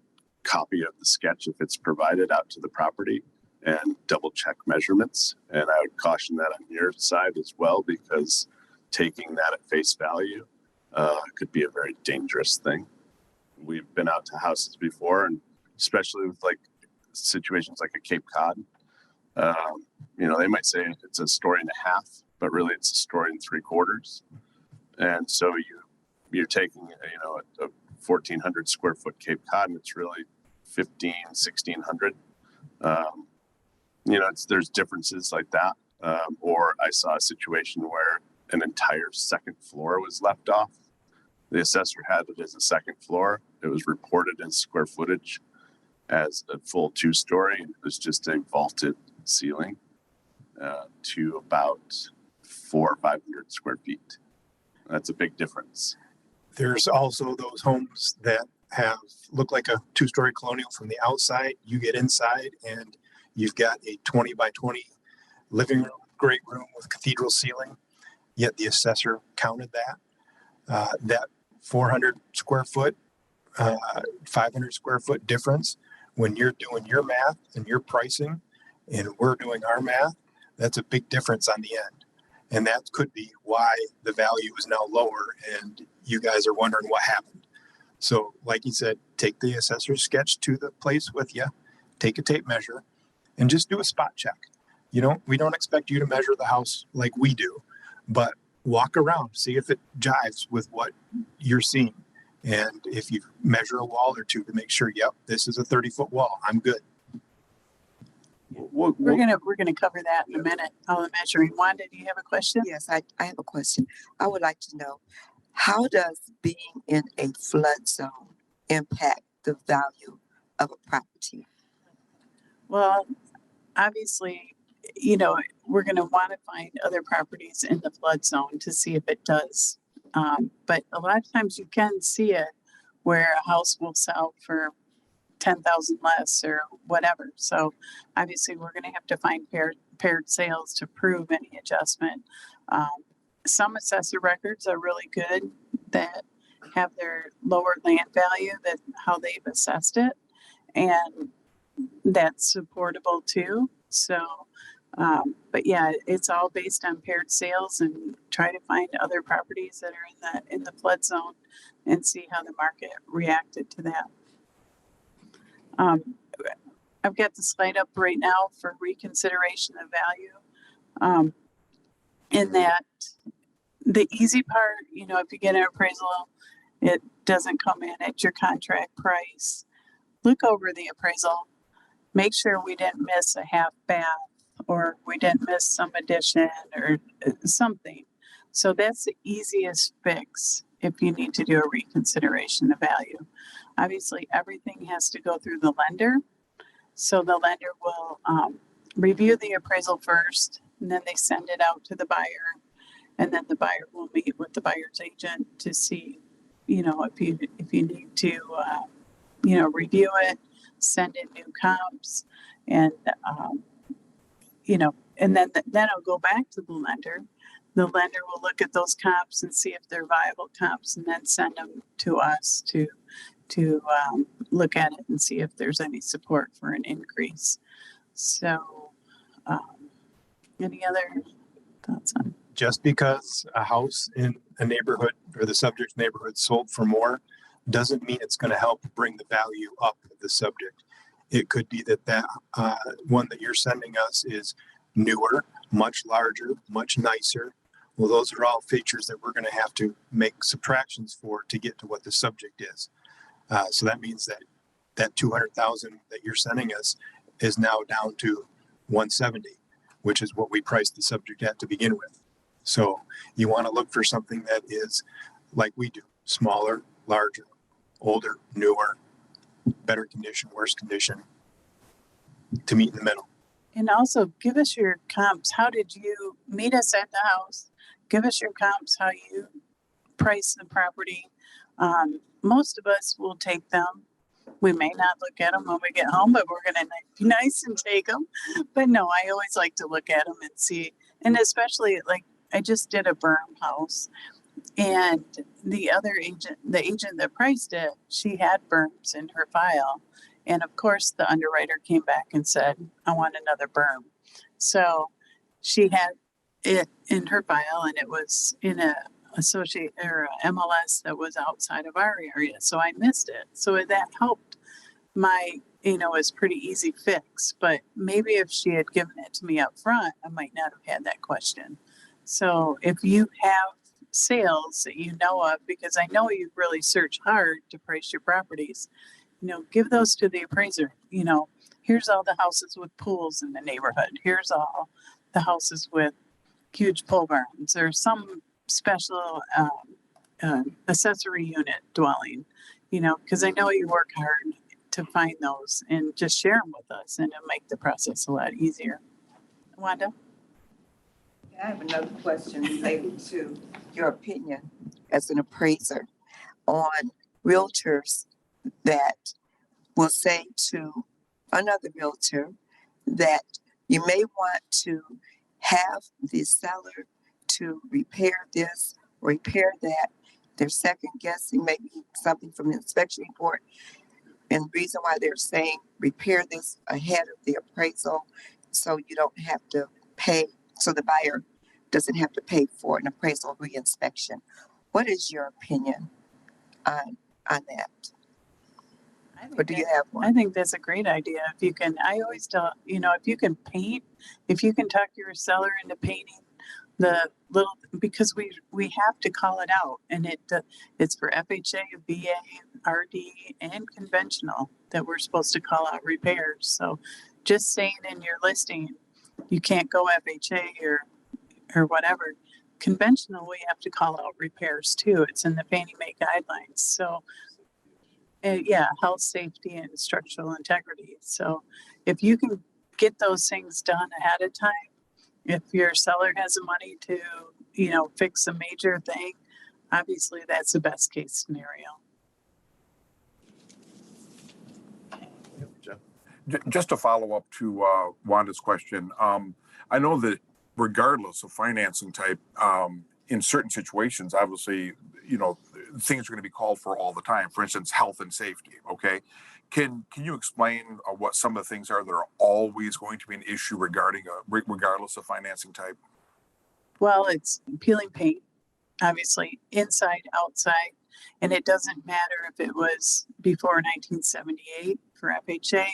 copy of the sketch if it's provided out to the property and double check measurements. And I would caution that on your side as well, because taking that at face value could be a very dangerous thing. We've been out to houses before, and especially with like situations like a Cape Cod, they might say it's a story and a half, but really it's a story and 3/4. And so you're taking, a 1,400 square foot Cape Cod, and it's really 1,600. There's differences like that. Or I saw a situation where an entire second floor was left off. The assessor had it as a second floor. It was reported as square footage as a full 2-story, and it was just a vaulted ceiling to about 400 or 500 square feet. That's a big difference. There's also those homes that look like a 2-story colonial from the outside. You get inside and you've got a 20 by 20 living room, great room with cathedral ceiling. Yet the assessor counted that 400 square foot, 500 square foot difference. When you're doing your math and your pricing and we're doing our math, that's a big difference on the end. And that could be why the value is now lower and you guys are wondering what happened. So like you said, take the assessor's sketch to the place with you, take a tape measure, and just do a spot check. We don't expect you to measure the house like we do, but walk around, see if it jives with what you're seeing. And if you measure a wall or two to make sure, yep, this is a 30-foot wall, I'm good. We're gonna cover that in a minute. All the measuring. Wanda, do you have a question? Yes, I have a question. I would like to know, how does being in a flood zone impact the value of a property? Well, obviously, we're going to want to find other properties in the flood zone to see if it does. But a lot of times you can see it where a house will sell for 10,000 less or whatever. So obviously we're going to have to find paired sales to prove any adjustment. Some assessor records are really good that have their lower land value, that how they've assessed it, and that's supportable too. So, but yeah, it's all based on paired sales, and try to find other properties that are in the flood zone and see how the market reacted to that. I've got the slide up right now for reconsideration of value. In that, the easy part, if you get an appraisal, it doesn't come in at your contract price. Look over the appraisal. Make sure we didn't miss a half bath, or we didn't miss some addition or something. So that's the easiest fix if you need to do a reconsideration of value. Obviously, everything has to go through the lender. So the lender will review the appraisal first, and then they send it out to the buyer. And then the buyer will meet with the buyer's agent to see, if you need to, review it, send in new comps, and, and then it'll go back to the lender. The lender will look at those comps and see if they're viable comps, and then send them to us to look at it and see if there's any support for an increase. So, any other thoughts on? Just because a house in a neighborhood or the subject neighborhood sold for more doesn't mean it's going to help bring the value up of the subject. It could be that one that you're sending us is newer, much larger, much nicer. Well, those are all features that we're going to have to make subtractions for to get to what the subject is. So that means that 200,000 that you're sending us is now down to 170, which is what we priced the subject at to begin with. So you want to look for something that is like we do, smaller, larger, older, newer, better condition, worse condition, to meet in the middle. And also give us your comps. How did you meet us at the house? Give us your comps, how you price the property. Most of us will take them. We may not look at them when we get home, but we're going to be nice and take them. But no, I always like to look at them and see. And especially like I just did a berm house, and the agent that priced it, she had berms in her file. And of course, the underwriter came back and said, I want another berm. So she had it in her file, and it was in a associate or a MLS that was outside of our area. So I missed it. So that helped my, it's pretty easy fix. But maybe if she had given it to me up front, I might not have had that question. So if you have sales that you know of, because I know you really search hard to price your properties, give those to the appraiser. Here's all the houses with pools in the neighborhood. Here's all the houses with huge pole barns or some special accessory unit dwelling, because I know you work hard to find those, and just share them with us, and it'll make the process a lot easier. Wanda? I have another question related to your opinion as an appraiser on realtors that will say to another realtor that you may want to have the seller to repair this, repair that. They're second guessing maybe something from the inspection report. And the reason why they're saying repair this ahead of the appraisal, so you don't have to pay, so the buyer doesn't have to pay for an appraisal reinspection. What is your opinion on that? Or do you have one? I think that's a great idea. If you can, I always tell, if you can paint, if you can talk your seller into painting the little, because we have to call it out, and it's for FHA, VA, RD, and conventional that we're supposed to call out repairs. So just saying in your listing, you can't go FHA or whatever. Conventional, we have to call out repairs too. It's in the Fannie Mae guidelines. So health, safety, and structural integrity. So if you can get those things done ahead of time, if your seller has the money to, fix a major thing, obviously that's the best case scenario. Just to follow up to Wanda's question, I know that regardless of financing type, in certain situations, obviously, things are going to be called for all the time. For instance, health and safety. Okay, can you explain what some of the things are that are always going to be an issue regardless of financing type? Well, it's peeling paint, obviously, inside, outside, and it doesn't matter if it was before 1978 for FHA,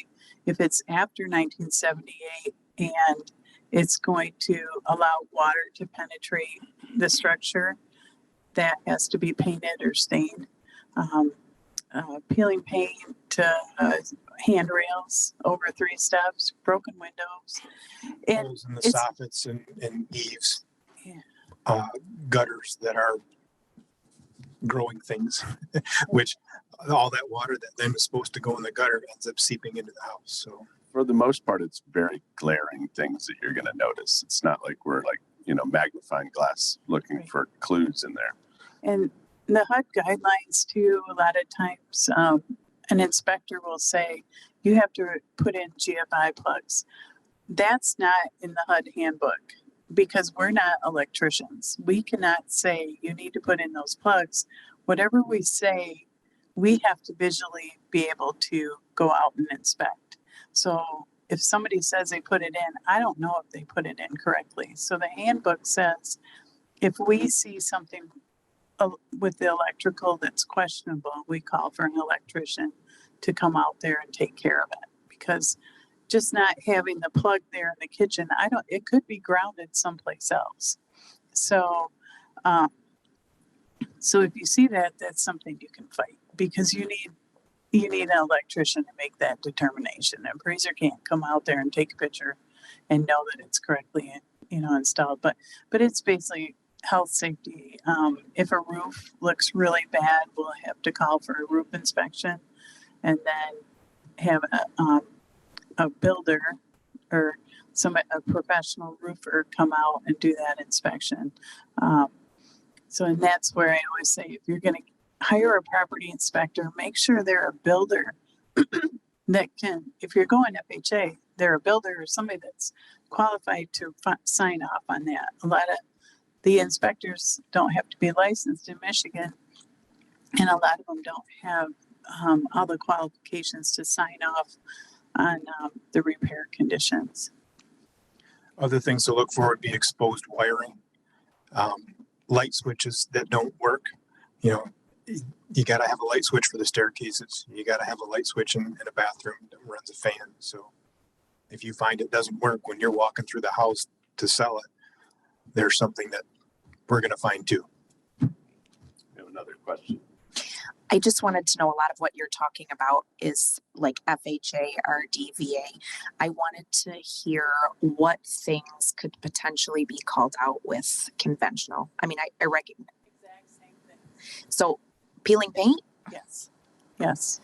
if it's after 1978, and it's going to allow water to penetrate the structure, that has to be painted or stained. Peeling paint to handrails over 3 steps, broken windows. Holes in the soffits and eaves. Yeah. Gutters that are growing things, which all that water that then is supposed to go in the gutter ends up seeping into the house. So for the most part, it's very glaring things that you're going to notice. It's not like we're magnifying glass looking for clues in there. And the HUD guidelines too, a lot of times an inspector will say, you have to put in GFI plugs. That's not in the HUD handbook because we're not electricians. We cannot say you need to put in those plugs. Whatever we say, we have to visually be able to go out and inspect. So if somebody says they put it in, I don't know if they put it in correctly. So the handbook says if we see something with the electrical that's questionable, we call for an electrician to come out there and take care of it, because just not having the plug there in the kitchen, it could be grounded someplace else. So if you see that, that's something you can fight, because you need an electrician to make that determination. An appraiser can't come out there and take a picture and know that it's correctly installed, but it's basically health safety. If a roof looks really bad, we'll have to call for a roof inspection and then have a builder or a professional roofer come out and do that inspection. And that's where I always say, if you're going to hire a property inspector, make sure they're a builder that can, if you're going FHA, they're a builder or somebody that's qualified to sign off on that. A lot of the inspectors don't have to be licensed in Michigan, and a lot of them don't have all the qualifications to sign off on the repair conditions. Other things to look for would be exposed wiring, light switches that don't work. You know, you got to have a light switch for the staircases. You got to have a light switch in a bathroom that runs a fan. So if you find it doesn't work when you're walking through the house to sell it, there's something that we're going to find too. We have another question. I just wanted to know, a lot of what you're talking about is like FHA, RD, VA. I wanted to hear what things could potentially be called out with conventional. I mean, I recognize. Exact same thing. So peeling paint? Yes. Yes.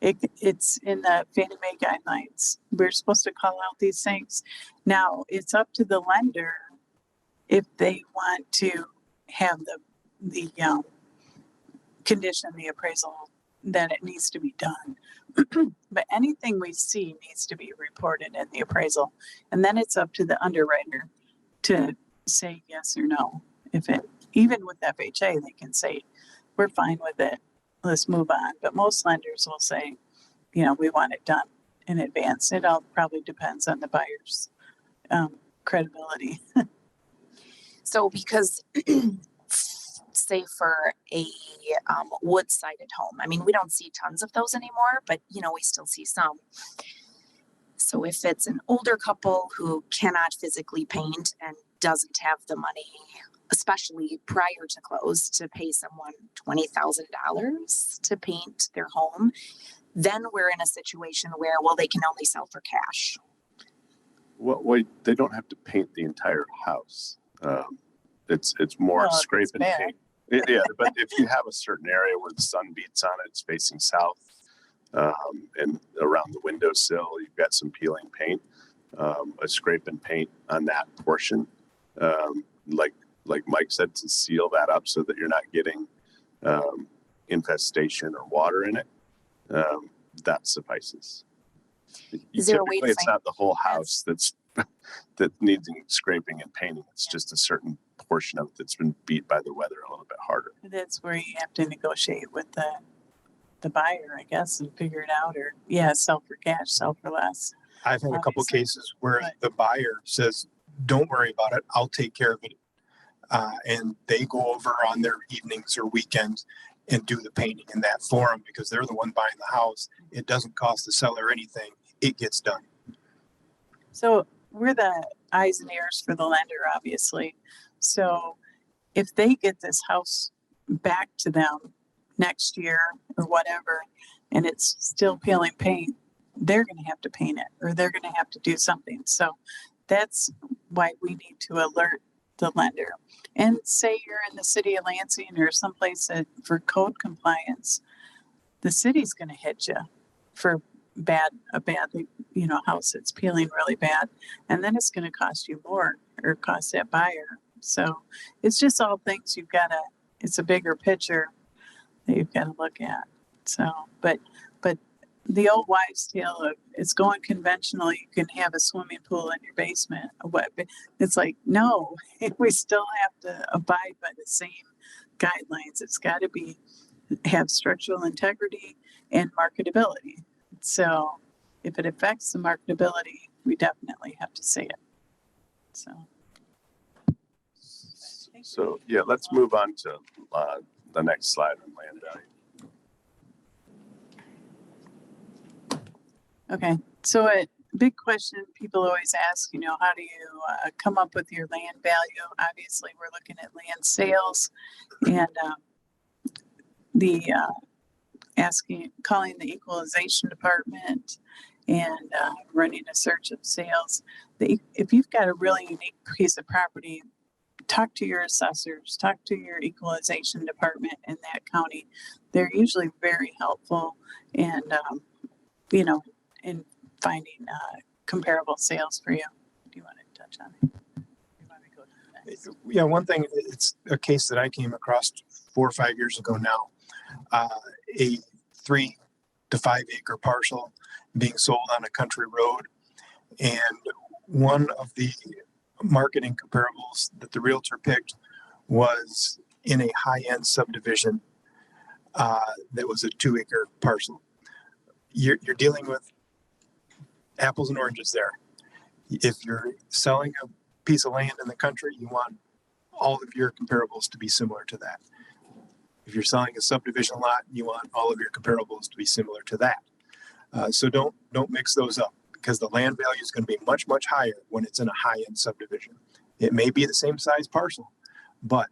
It's in the Fannie Mae guidelines. We're supposed to call out these things. Now, it's up to the lender if they want to have the condition, the appraisal, that it needs to be done. But anything we see needs to be reported in the appraisal. And then it's up to the underwriter to say yes or no. Even with FHA, they can say, we're fine with it, let's move on. But most lenders will say, we want it done in advance. It all probably depends on the buyer's credibility. So because say for a wood-sided home, I mean, we don't see tons of those anymore, but we still see some. So if it's an older couple who cannot physically paint and doesn't have the money, especially prior to close, to pay someone $20,000 to paint their home, then we're in a situation where, they can only sell for cash. Well, they don't have to paint the entire house. It's more scrape and paint. Yeah, but if you have a certain area where the sun beats on it, it's facing south, and around the windowsill, you've got some peeling paint, a scrape and paint on that portion, like Mike said, to seal that up so that you're not getting infestation or water in it. That suffices. Is there a way to it's not the whole house that needs scraping and painting. It's just a certain portion of it that's been beat by the weather a little bit harder. That's where you have to negotiate with the buyer, I guess, and figure it out, or sell for cash, sell for less. I've had a couple cases where the buyer says, don't worry about it, I'll take care of it. And they go over on their evenings or weekends and do the painting in that forum because they're the one buying the house. It doesn't cost the seller anything. It gets done. So we're the eyes and ears for the lender, obviously. So if they get this house back to them next year or whatever, and it's still peeling paint, they're going to have to paint it, or they're going to have to do something. So that's why we need to alert the lender. And say you're in the city of Lansing or someplace that for code compliance, the city's going to hit you for a bad house that's peeling really bad, and then it's going to cost you more, or cost that buyer. So it's just all things it's a bigger picture that you've got to look at. So, but the old wives' tale of it's going conventional, you can have a swimming pool in your basement. It's like, no, we still have to abide by the same guidelines. It's got to have structural integrity and marketability. So if it affects the marketability, we definitely have to say it. So let's move on to the next slide on land value. Okay, so a big question people always ask, how do you come up with your land value? Obviously, we're looking at land sales and calling the equalization department and running a search of sales. If you've got a really unique piece of property, talk to your assessors, talk to your equalization department in that county. They're usually very helpful and, you know, in finding comparable sales for you. Do you want to touch on it? You want to go next? Yeah, one thing, it's a case that I came across 4 or 5 years ago now. A 3 to 5 acre parcel being sold on a country road. And one of the marketing comparables that the realtor picked was in a high-end subdivision that was a 2 acre parcel. You're dealing with apples and oranges there. If you're selling a piece of land in the country, you want all of your comparables to be similar to that. If you're selling a subdivision lot, you want all of your comparables to be similar to that. So don't mix those up, because the land value is going to be much, much higher when it's in a high-end subdivision. It may be the same size parcel, but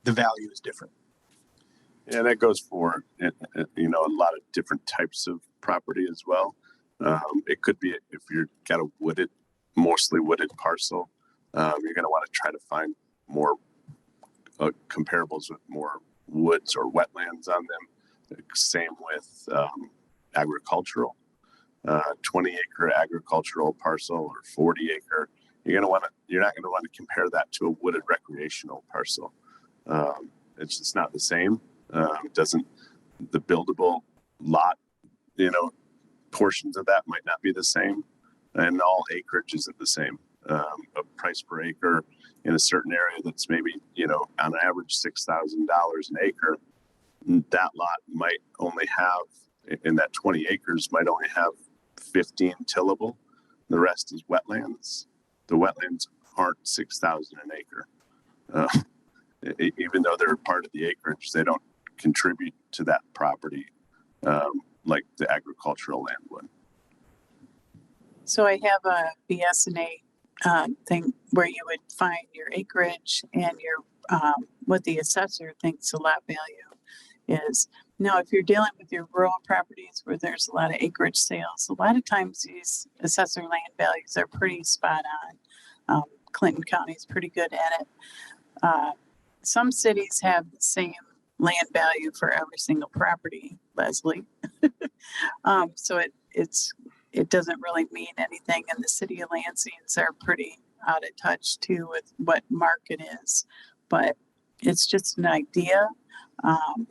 the value is different. Yeah, that goes for, you know, a lot of different types of property as well. It could be if you've got a mostly wooded parcel, you're going to want to try to find more comparables with more woods or wetlands on them. Same with agricultural, 20 acre agricultural parcel or 40 acre. You're not going to want to compare that to a wooded recreational parcel. It's just not the same. The buildable lot, you know, portions of that might not be the same, and all acreage isn't the same. A price per acre in a certain area that's maybe, you know, on average $6,000 an acre, that lot might only have, in that 20 acres, might only have 15 tillable. The rest is wetlands. The wetlands aren't 6,000 an acre. Even though they're part of the acreage, they don't contribute to that property like the agricultural land would. So I have a BS&A thing where you would find your acreage and your what the assessor thinks the lot value is. Now, if you're dealing with your rural properties where there's a lot of acreage sales, a lot of times these assessor land values are pretty spot on. Clinton County is pretty good at it. Some cities have the same land value for every single property, Leslie. So it doesn't really mean anything. And the city of Lansing's are pretty out of touch too with what market is, but it's just an idea.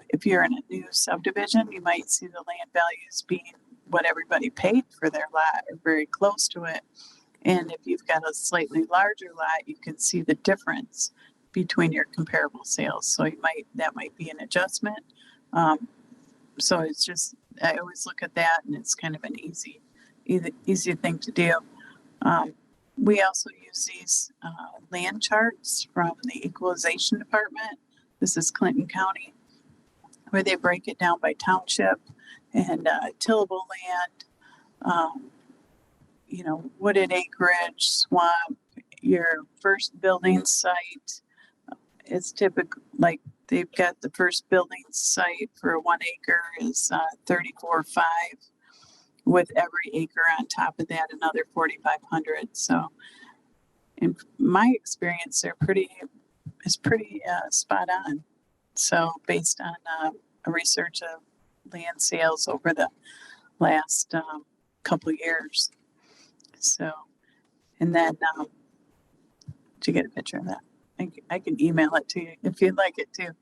If you're in a new subdivision, you might see the land values being what everybody paid for their lot or very close to it. And if you've got a slightly larger lot, you can see the difference between your comparable sales. So that might be an adjustment. So it's just, I always look at that, and it's kind of an easy thing to do. We also use these land charts from the equalization department. This is Clinton County, where they break it down by township and tillable land, you know, wooded acreage, swamp. Your first building site is typical, like they've got the first building site for 1 acre is 34.5, with every acre on top of that another 4,500. So in my experience, it's pretty spot on. So based on a research of land sales over the last couple of years. So, and then did you get a picture of that? I can email it to you if you'd like it too.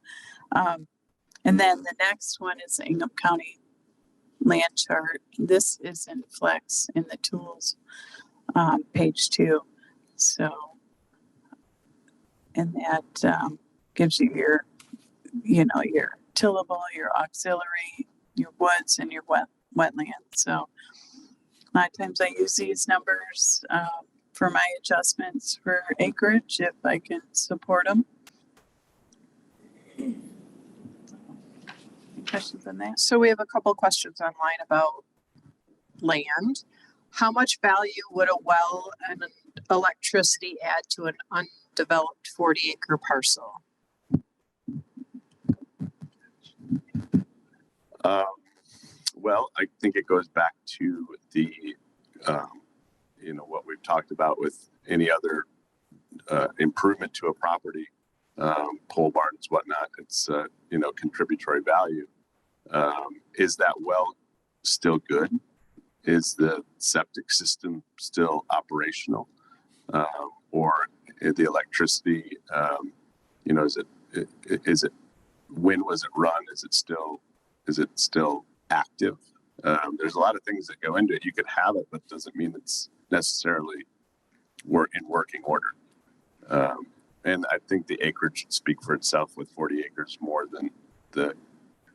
And then the next one is the Ingham County land chart. This is in Flex in the tools, page 2. So, and that gives you your tillable, your auxiliary, your woods, and your wetland. So a lot of times I use these numbers for my adjustments for acreage if I can support them. Any questions on that? So we have a couple questions online about land. How much value would a well and electricity add to an undeveloped 40 acre parcel? Well, I think it goes back to the, what we've talked about with any other improvement to a property, pole barns, whatnot. It's contributory value. Is that well still good? Is the septic system still operational, or the electricity? Is it when was it run? Is it still active? There's a lot of things that go into it. You could have it, but doesn't mean it's necessarily in working order. And I think the acreage should speak for itself with 40 acres more than the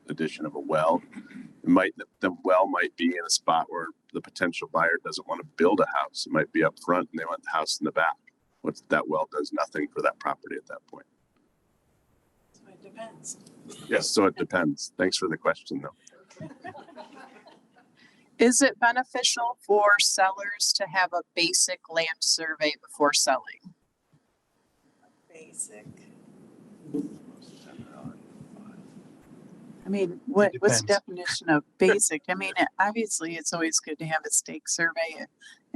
addition of a well. The well might be in a spot where the potential buyer doesn't want to build a house. It might be up front and they want the house in the back. That well does nothing for that property at that point. So it depends. Yes, so it depends. Thanks for the question, though. Is it beneficial for sellers to have a basic land survey before selling? Basic. I mean, what's the depends. definition of basic? I mean, obviously, it's always good to have a stake survey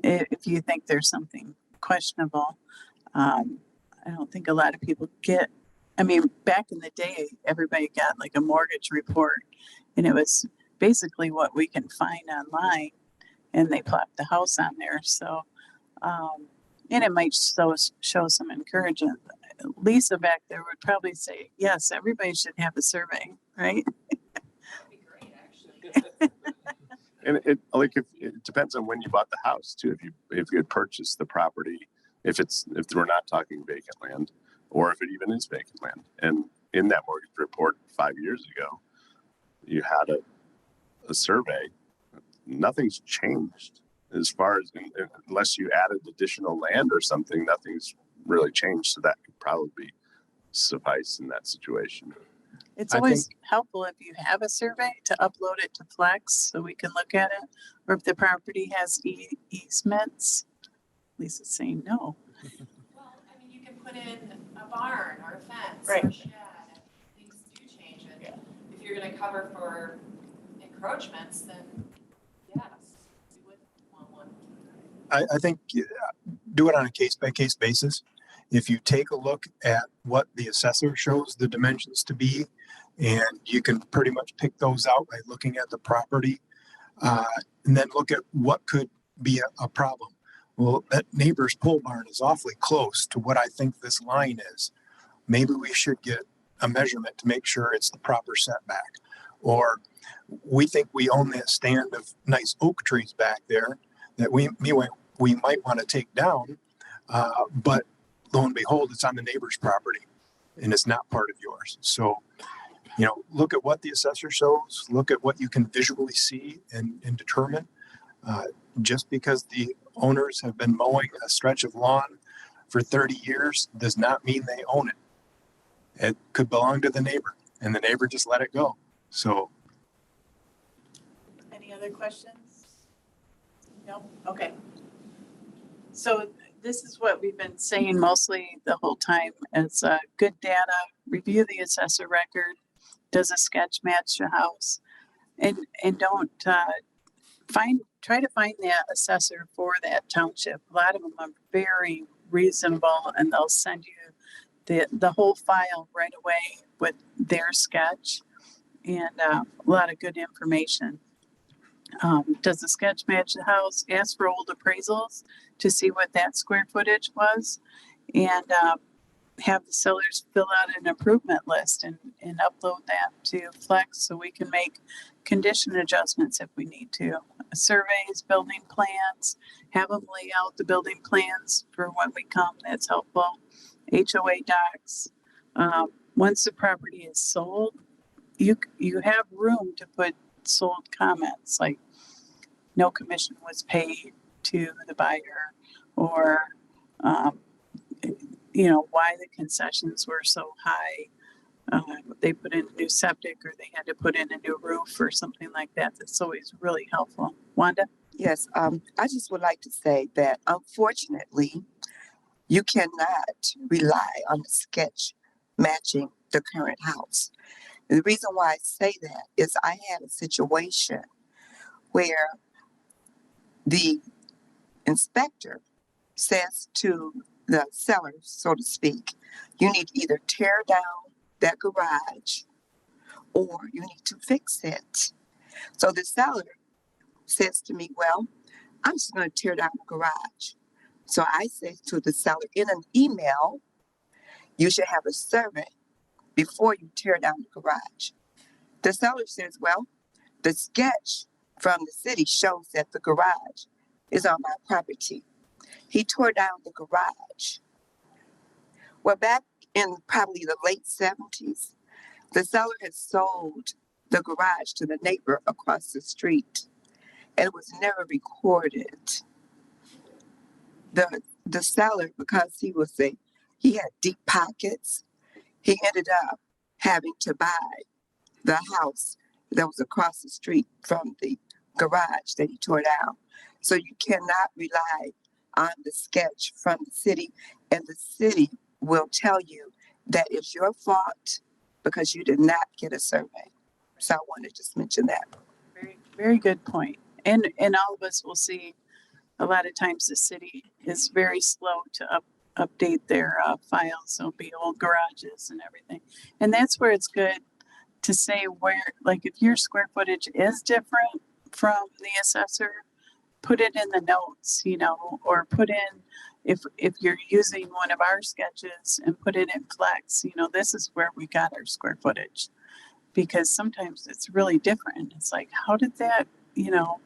if you think there's something questionable. I don't think a lot of people get. I mean, back in the day, everybody got like a mortgage report, and it was basically what we can find online, and they plopped the house on there. So, and it might show some encouragement. Lisa back there would probably say, yes, everybody should have a survey, right? That'd be great, actually. And it depends on when you bought the house too. If you had purchased the property, if we're not talking vacant land, or if it even is vacant land, and in that mortgage report 5 years ago, you had a survey, nothing's changed as far as unless you added additional land or something, nothing's really changed. So that could probably suffice in that situation. It's I always helpful if you have a survey to upload it to Flex so we can look at it, or if the property has easements. Lisa's saying no. Well, I mean, you can put in a barn or a fence Right. or a shed, and things do change. And Yeah. if you're gonna cover for encroachments, then yes, you would want one. I think do it on a case-by-case basis. If you take a look at what the assessor shows the dimensions to be, and you can pretty much pick those out by looking at the property, and then look at what could be a problem. Well, that neighbor's pole barn is awfully close to what I think this line is. Maybe we should get a measurement to make sure it's the proper setback. Or we think we own that stand of nice oak trees back there that we might want to take down, but lo and behold, it's on the neighbor's property and it's not part of yours. So, look at what the assessor shows, look at what you can visually see and determine. Just because the owners have been mowing a stretch of lawn for 30 years does not mean they own it. It could belong to the neighbor, and the neighbor just let it go. So, Any other questions? No? Okay. So this is what we've been saying mostly the whole time. It's good data, review the assessor record, does a sketch match the house, and don't try to find that assessor for that township. A lot of them are very reasonable, and they'll send you the whole file right away with their sketch and a lot of good information. Does the sketch match the house? Ask for old appraisals to see what that square footage was, and have the sellers fill out an improvement list and upload that to Flex so we can make condition adjustments if we need to. Surveys, building plans, have them lay out the building plans for when we come. That's helpful. HOA docs. Once the property is sold, you have room to put sold comments like no commission was paid to the buyer, or why the concessions were so high. They put in a new septic, or they had to put in a new roof or something like that. That's always really helpful. Wanda? Yes, I just would like to say that unfortunately, you cannot rely on the sketch matching the current house. And the reason why I say that is I had a situation where the inspector says to the seller, so to speak, you need to either tear down that garage or you need to fix it. So the seller says to me, well, I'm just going to tear down the garage. So I say to the seller in an email, you should have a survey before you tear down the garage. The seller says, well, the sketch from the city shows that the garage is on my property. He tore down the garage. Well, back in probably the late 70s, the seller had sold the garage to the neighbor across the street, and it was never recorded. The seller, because he had deep pockets, he ended up having to buy the house that was across the street from the garage that he tore down. So you cannot rely on the sketch from the city, and the city will tell you that it's your fault because you did not get a survey. So I want to just mention that. Very, very good point. And all of us will see a lot of times the city is very slow to update their files. So it'll be old garages and everything. And that's where it's good to say where, like if your square footage is different from the assessor, put it in the notes, you know, or put in, if you're using one of our sketches and put it in Flex, you know, this is where we got our square footage. Because sometimes it's really different. It's like, how did that, you know,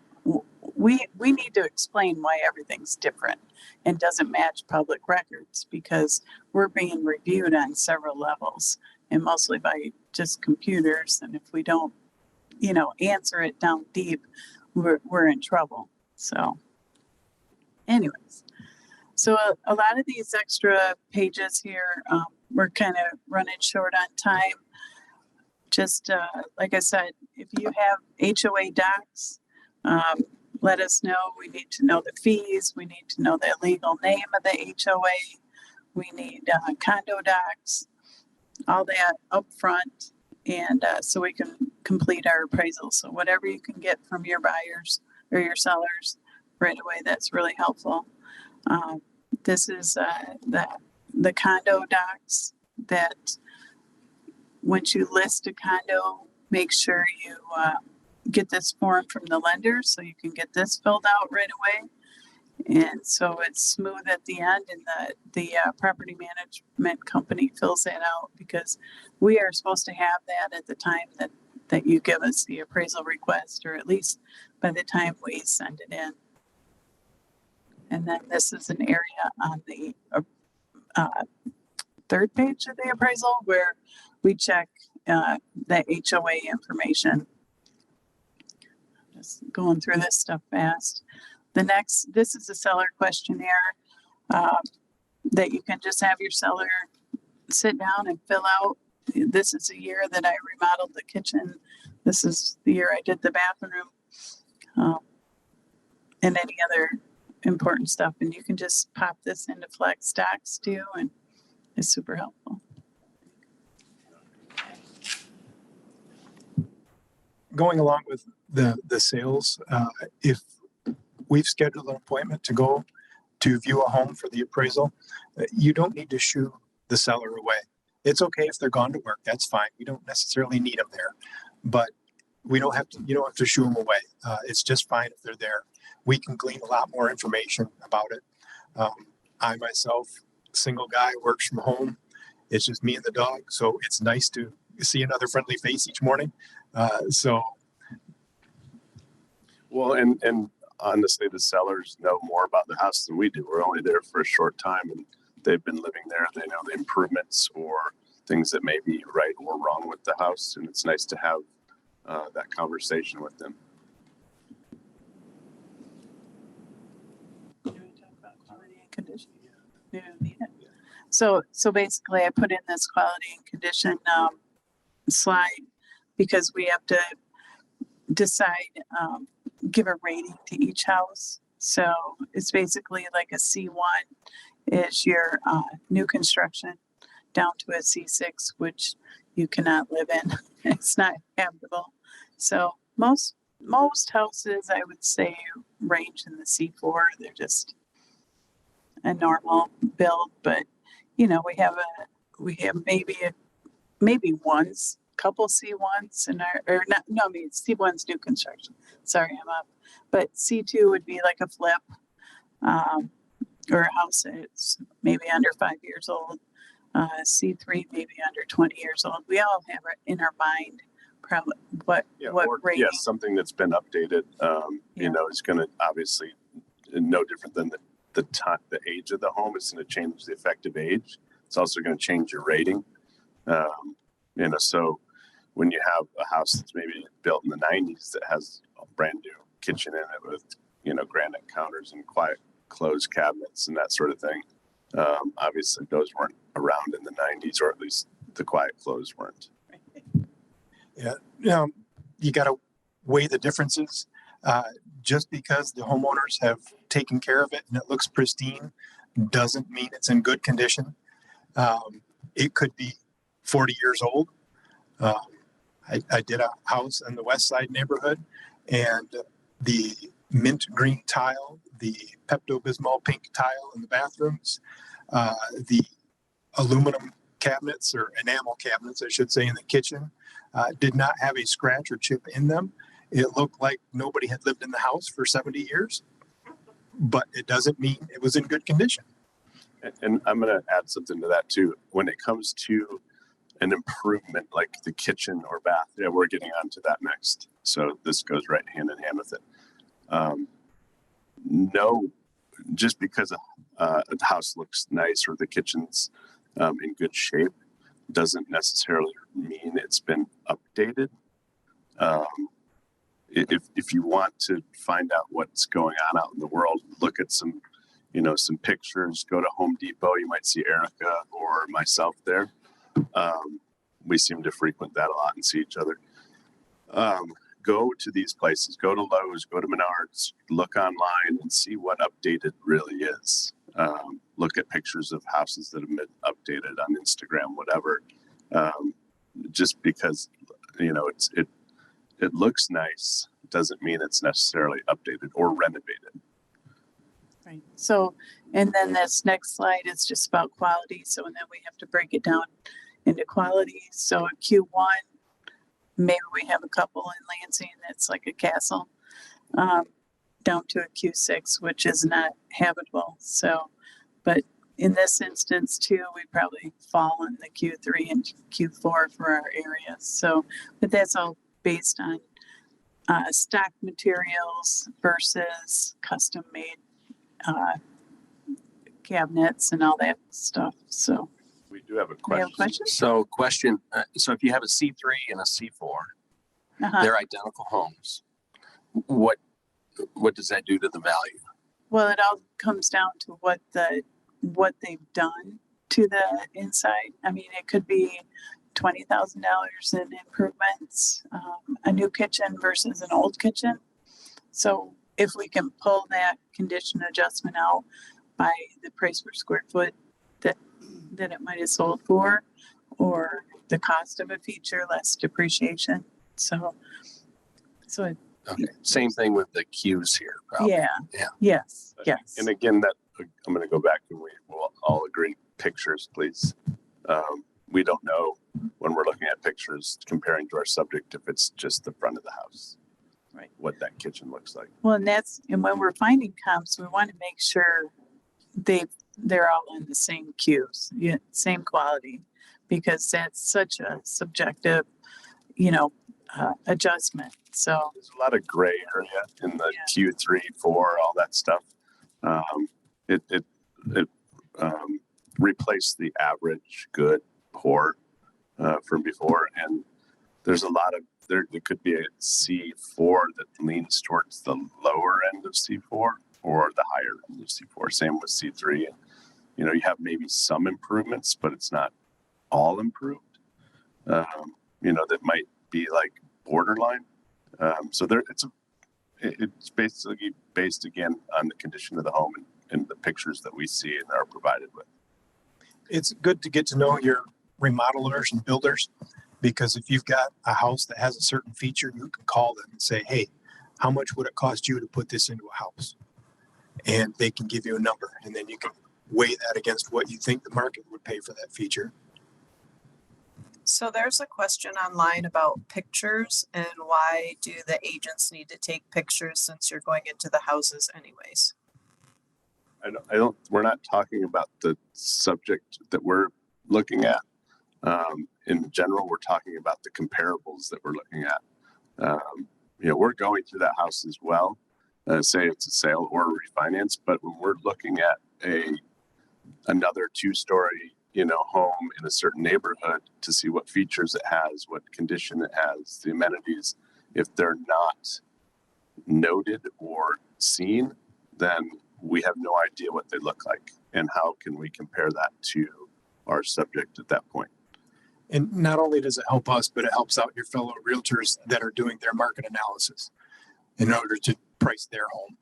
we need to explain why everything's different and doesn't match public records, because we're being reviewed on several levels and mostly by just computers. And if we don't, you know, answer it down deep, we're in trouble. So anyways, so a lot of these extra pages here, we're kind of running short on time. Just like I said, if you have HOA docs, let us know. We need to know the fees. We need to know the legal name of the HOA. We need condo docs, all that up front, and so we can complete our appraisal. So whatever you can get from your buyers or your sellers right away, that's really helpful. This is the condo docs that once you list a condo, make sure you get this form from the lender so you can get this filled out right away. And so it's smooth at the end, and the property management company fills that out, because we are supposed to have that at the time that you give us the appraisal request, or at least by the time we send it in. And then this is an area on the third page of the appraisal where we check the HOA information. Just going through this stuff fast. This is a seller questionnaire that you can just have your seller sit down and fill out. This is a year that I remodeled the kitchen. This is the year I did the bathroom, and any other important stuff. And you can just pop this into Flex Docs too, and it's super helpful. Going along with the sales, if we've scheduled an appointment to go to view a home for the appraisal, you don't need to shoo the seller away. It's okay if they're gone to work. That's fine. We don't necessarily need them there, but you don't have to shoo them away. It's just fine if they're there. We can glean a lot more information about it. I myself, single guy, works from home. It's just me and the dog. So it's nice to see another friendly face each morning. Well, and honestly, the sellers know more about the house than we do. We're only there for a short time, and they've been living there. They know the improvements or things that may be right or wrong with the house, and it's nice to have that conversation with them. Do we talk about quality and condition? Yeah. So basically, I put in this quality and condition slide because we have to decide, give a rating to each house. So it's basically like a C1 is your new construction, down to a C6, which you cannot live in. It's not habitable. So most houses, I would say, range in the C4. They're just a normal build, but you know, we have maybe ones, couple C1s in our, or not, no, I mean, C1's new construction. Sorry, I'm up. But C2 would be like a flip, or a house that's maybe under 5 years old. C3 maybe under 20 years old. We all have it in our mind, probably what rating. Yeah, something that's been updated. You know, it's going to obviously no different than the age of the home. It's going to change the effective age. It's also going to change your rating. You know, so when you have a house that's maybe built in the 90s that has a brand new kitchen in it with, you know, granite counters and quiet closed cabinets and that sort of thing, obviously those weren't around in the 90s, or at least the quiet closed weren't. Yeah, you got to weigh the differences. Just because the homeowners have taken care of it and it looks pristine doesn't mean it's in good condition. It could be 40 years old. I did a house in the West Side neighborhood, and the mint green tile, the Pepto-Bismol pink tile in the bathrooms, the aluminum cabinets, or enamel cabinets, I should say, in the kitchen, did not have a scratch or chip in them. It looked like nobody had lived in the house for 70 years, but it doesn't mean it was in good condition. And I'm going to add something to that too. When it comes to an improvement like the kitchen or bath, yeah, we're getting onto that next. So this goes right hand in hand with it. No, just because a house looks nice or the kitchen's in good shape doesn't necessarily mean it's been updated. If you want to find out what's going on out in the world, look at some pictures, go to Home Depot. You might see Erica or myself there. We seem to frequent that a lot and see each other. Go to these places, go to Lowe's, go to Menards, look online and see what updated really is. Look at pictures of houses that have been updated on Instagram, whatever. Just because, you know, it looks nice doesn't mean it's necessarily updated or renovated. Right. So, and then this next slide is just about quality. So, and then we have to break it down into quality. So a Q1, maybe we have a couple in Lansing that's like a castle, down to a Q6, which is not habitable. So, but in this instance too, we probably fall in the Q3 and Q4 for our area. So, but that's all based on stock materials versus custom made cabinets and all that stuff. So we do have a we question. have a question. So if you have a C3 and a C4, they're identical homes. What does that do to the value? Well, it all comes down to what they've done to the inside. I mean, it could be $20,000 in improvements, a new kitchen versus an old kitchen. So if we can pull that condition adjustment out by the price per square foot that it might have sold for, or the cost of a feature, less depreciation. So it, Okay. Same thing with the Qs here. Probably. yeah. Yes. And again, that I'm going to go back and we will all agree. Pictures, please. We don't know when we're looking at pictures comparing to our subject if it's just the front of the house, right? What that kitchen looks like. Well, and when we're finding comps, we want to make sure they're all in the same cues, same quality, because that's such a subjective, adjustment. So there's a lot of gray area in the Q3, 4, all that stuff. It replaced the average, good, poor from before, and there's a lot of there could be a C4 that leans towards the lower end of C4 or the higher end of C4. Same with C3. And, you have maybe some improvements, but it's not all improved. That might be like borderline. So it's basically based again on the condition of the home and the pictures that we see and are provided with. It's good to get to know your remodelers and builders, because if you've got a house that has a certain feature, you can call them and say, hey, how much would it cost you to put this into a house? And they can give you a number, and then you can weigh that against what you think the market would pay for that feature. So there's a question online about pictures and why do the agents need to take pictures since you're going into the houses anyways? We're not talking about the subject that we're looking at. In general, we're talking about the comparables that we're looking at. We're going through that house as well, say it's a sale or a refinance, but when we're looking at another 2-story, home in a certain neighborhood to see what features it has, what condition it has, the amenities, if they're not noted or seen, then we have no idea what they look like. And how can we compare that to our subject at that point? And not only does it help us, but it helps out your fellow realtors that are doing their market analysis in order to price their home.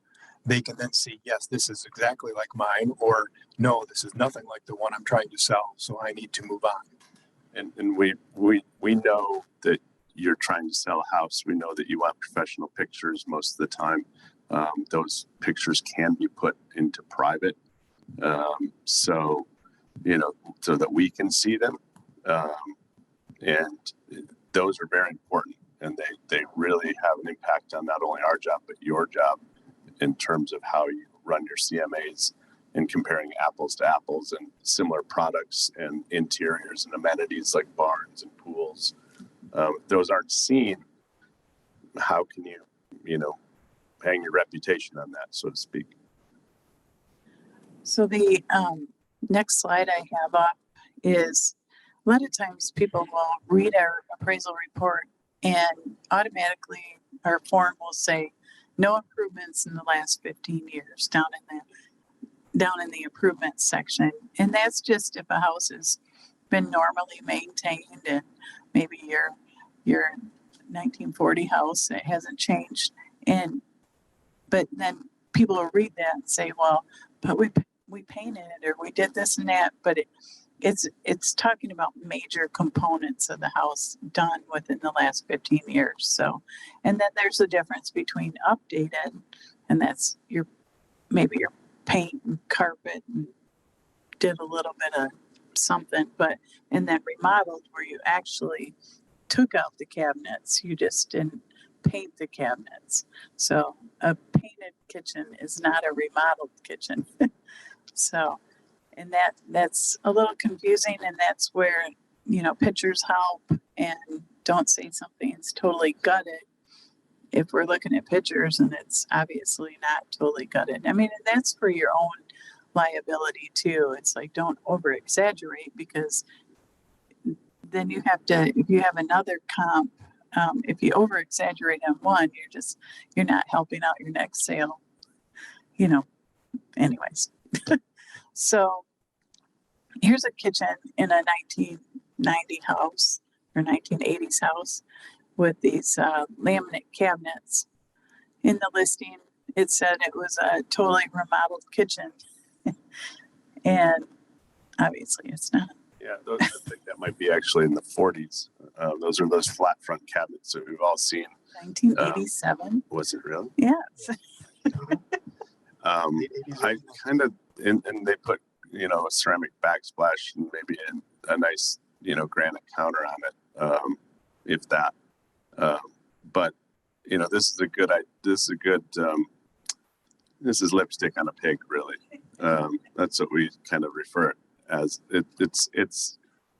They can then see, yes, this is exactly like mine, or no, this is nothing like the one I'm trying to sell, so I need to move on. And we know that you're trying to sell a house. We know that you want professional pictures most of the time. Those pictures can be put into private, so that we can see them. And those are very important, and they really have an impact on not only our job, but your job in terms of how you run your CMAs and comparing apples to apples and similar products and interiors and amenities like barns and pools. If those aren't seen, how can you, hang your reputation on that, so to speak? So the next slide I have up is a lot of times people will read our appraisal report and automatically our form will say no improvements in the last 15 years down in the improvements section. And that's just if a house has been normally maintained and maybe your 1940 house, it hasn't changed. But then people will read that and say, well, but we painted it or we did this and that, but it's talking about major components of the house done within the last 15 years. So, and then there's a difference between updated, and that's maybe your paint and carpet and did a little bit of something, and then remodeled where you actually took out the cabinets. You just didn't paint the cabinets. So a painted kitchen is not a remodeled kitchen. So, and that's a little confusing, and that's where, pictures help, and don't say something's totally gutted if we're looking at pictures and it's obviously not totally gutted. I mean, and that's for your own liability too. It's like, don't over exaggerate, because then you have to, if you have another comp, if you over exaggerate on one, you're not helping out your next sale, anyways. So here's a kitchen in a 1990 house or 1980s house with these laminate cabinets. In the listing, it said it was a totally remodeled kitchen. And obviously it's not. Yeah, I think that might be actually in the 40s. Those are those flat front cabinets that we've all seen. 1987. Was it really? Yes. I kind of, and they put, a ceramic backsplash and maybe a nice, granite counter on it, if that. But, this is lipstick on a pig, really. That's what we kind of refer it as.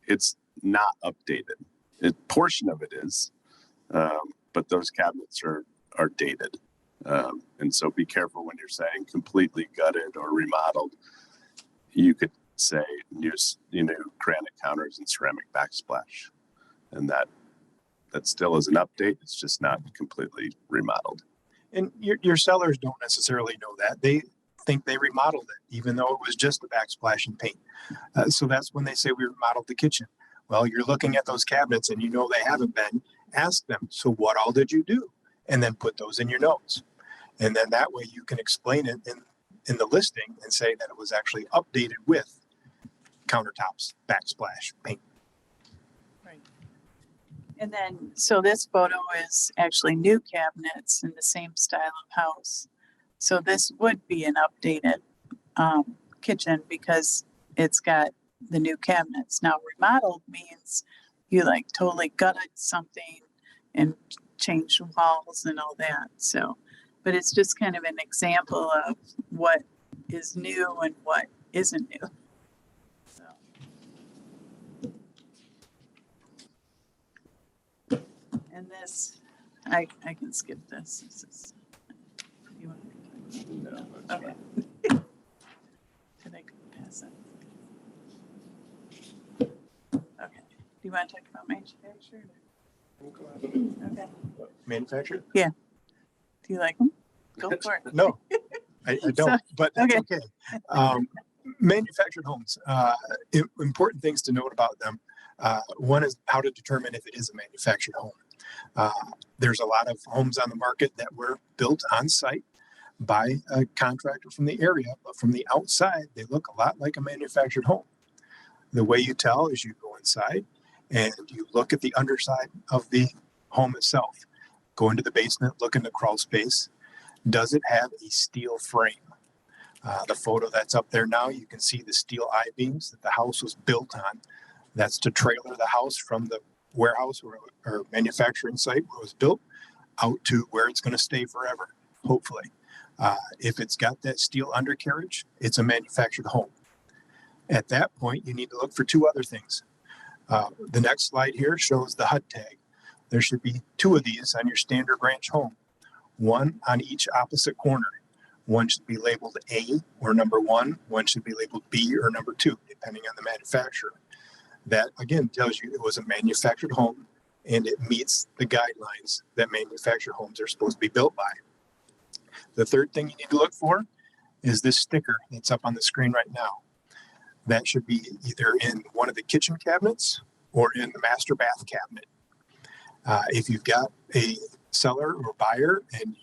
It's not updated. A portion of it is, but those cabinets are dated. And so be careful when you're saying completely gutted or remodeled. You could say new granite counters and ceramic backsplash, and that still is an update. It's just not completely remodeled. And your sellers don't necessarily know that. They think they remodeled it, even though it was just the backsplash and paint. So that's when they say we remodeled the kitchen. Well, you're looking at those cabinets and they haven't been. Ask them, so what all did you do? And then put those in your notes. And then that way you can explain it in the listing and say that it was actually updated with countertops, backsplash, paint. Right. And then, so this photo is actually new cabinets in the same style of house. So this would be an updated kitchen because it's got the new cabinets. Now remodeled means you like totally gutted something and changed walls and all that. So, but it's just kind of an example of what is new and what isn't new. So. And this, I can skip this. This is, you want No, okay. Did I go past that? Okay. Do you want to talk about manufactured? Okay. Manufactured? Do you like them? Go for it. No, I don't, but that's okay. okay. Manufactured homes, important things to note about them. One is how to determine if it is a manufactured home. There's a lot of homes on the market that were built on site by a contractor from the area, but from the outside, they look a lot like a manufactured home. The way you tell is you go inside and you look at the underside of the home itself. Go into the basement, look in the crawl space. Does it have a steel frame? The photo that's up there now, you can see the steel I-beams that the house was built on. That's to trailer the house from the warehouse or manufacturing site where it was built out to where it's going to stay forever, hopefully. If it's got that steel undercarriage, it's a manufactured home. At that point, you need to look for two other things. The next slide here shows the HUD tag. There should be two of these on your standard ranch home, one on each opposite corner. One should be labeled A or number 1. One should be labeled B or number 2, depending on the manufacturer. That again tells you it was a manufactured home and it meets the guidelines that manufactured homes are supposed to be built by. The third thing you need to look for is this sticker that's up on the screen right now. That should be either in one of the kitchen cabinets or in the master bath cabinet. If you've got a seller or buyer and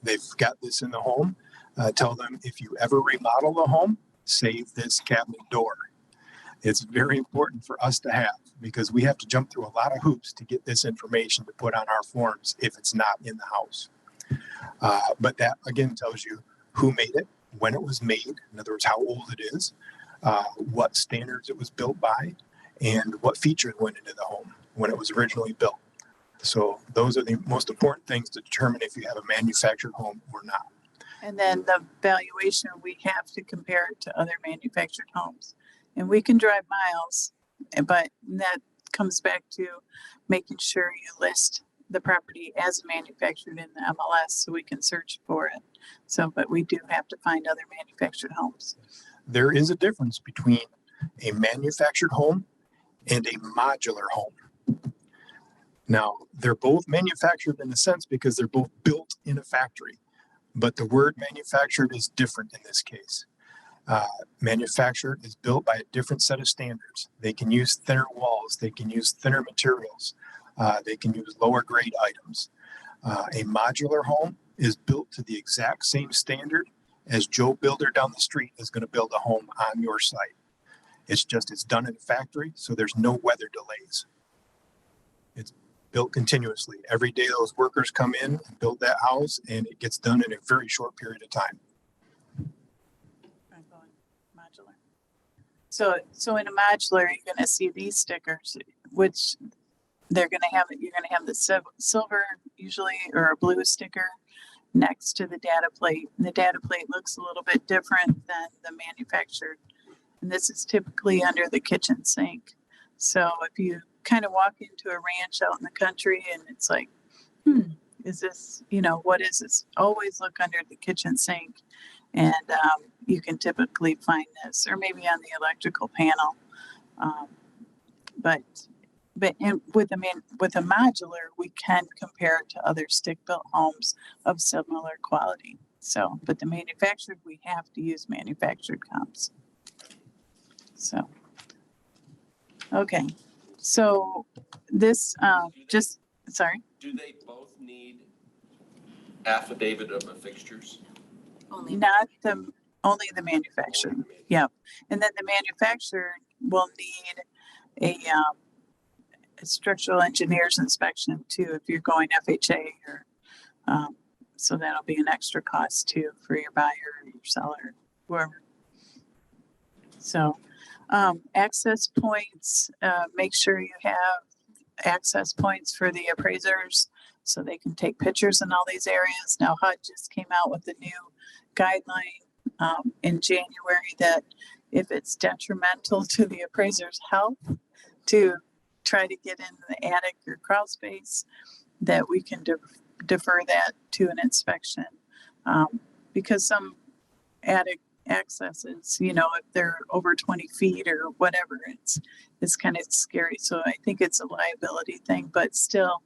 they've got this in the home, tell them if you ever remodel the home, save this cabinet door. It's very important for us to have because we have to jump through a lot of hoops to get this information to put on our forms if it's not in the house. But that again tells you who made it, when it was made, in other words, how old it is, what standards it was built by, and what features went into the home when it was originally built. So those are the most important things to determine if you have a manufactured home or not. And then the valuation, we have to compare it to other manufactured homes. And we can drive miles, but that comes back to making sure you list the property as manufactured in the MLS so we can search for it. So, but we do have to find other manufactured homes. There is a difference between a manufactured home and a modular home. Now, they're both manufactured in a sense because they're both built in a factory, but the word manufactured is different in this case. Manufactured is built by a different set of standards. They can use thinner walls. They can use thinner materials. They can use lower grade items. A modular home is built to the exact same standard as Joe Builder down the street is going to build a home on your site. It's done in a factory, so there's no weather delays. It's built continuously. Every day those workers come in and build that house, and it gets done in a very short period of time. Modular. So in a modular, you're going to see these stickers, which they're going to have it. You're going to have the silver usually or a blue sticker next to the data plate. And the data plate looks a little bit different than the manufactured. And this is typically under the kitchen sink. So if you kind of walk into a ranch out in the country and it's like, is this, what is this? Always look under the kitchen sink. And you can typically find this, or maybe on the electrical panel. But with a modular, we can compare it to other stick-built homes of similar quality. So, but the manufactured, we have to use manufactured comps. So, okay. So this, sorry. Do they both need affidavit of the fixtures? Only Only the manufactured. Yep. And then the manufacturer will need a structural engineer's inspection too if you're going FHA or so that'll be an extra cost too for your buyer or your seller, whoever. So, access points, make sure you have access points for the appraisers so they can take pictures in all these areas. Now, HUD just came out with a new guideline in January that if it's detrimental to the appraiser's health to try to get into the attic or crawl space, that we can defer that to an inspection. Because some attic accesses, you know, if they're over 20 feet or whatever, it's kind of scary. So I think it's a liability thing, but still,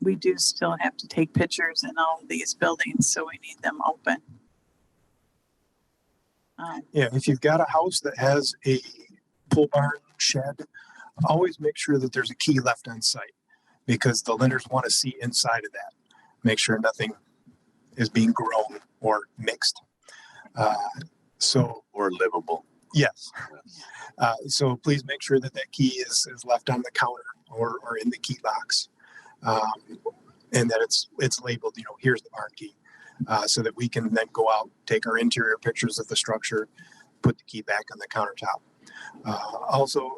we do still have to take pictures in all of these buildings, so we need them open. Yeah, if you've got a house that has a pole barn shed, always make sure that there's a key left on site, because the lenders want to see inside of that. Make sure nothing is being grown or mixed. Or livable. Yes. So please make sure that that key is left on the counter or in the key box, and that it's labeled, you know, here's the barn key, so that we can then go out, take our interior pictures of the structure, put the key back on the countertop. Also,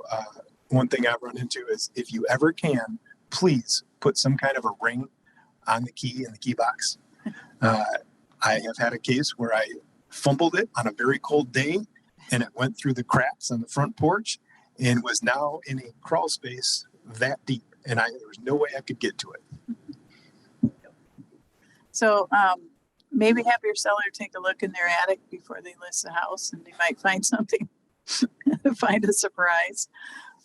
one thing I've run into is, if you ever can, please put some kind of a ring on the key in the key box. I have had a case where I fumbled it on a very cold day, and it went through the cracks on the front porch and was now in a crawl space that deep, and there was no way I could get to it. So maybe have your seller take a look in their attic before they list the house, and they might find something, find a surprise.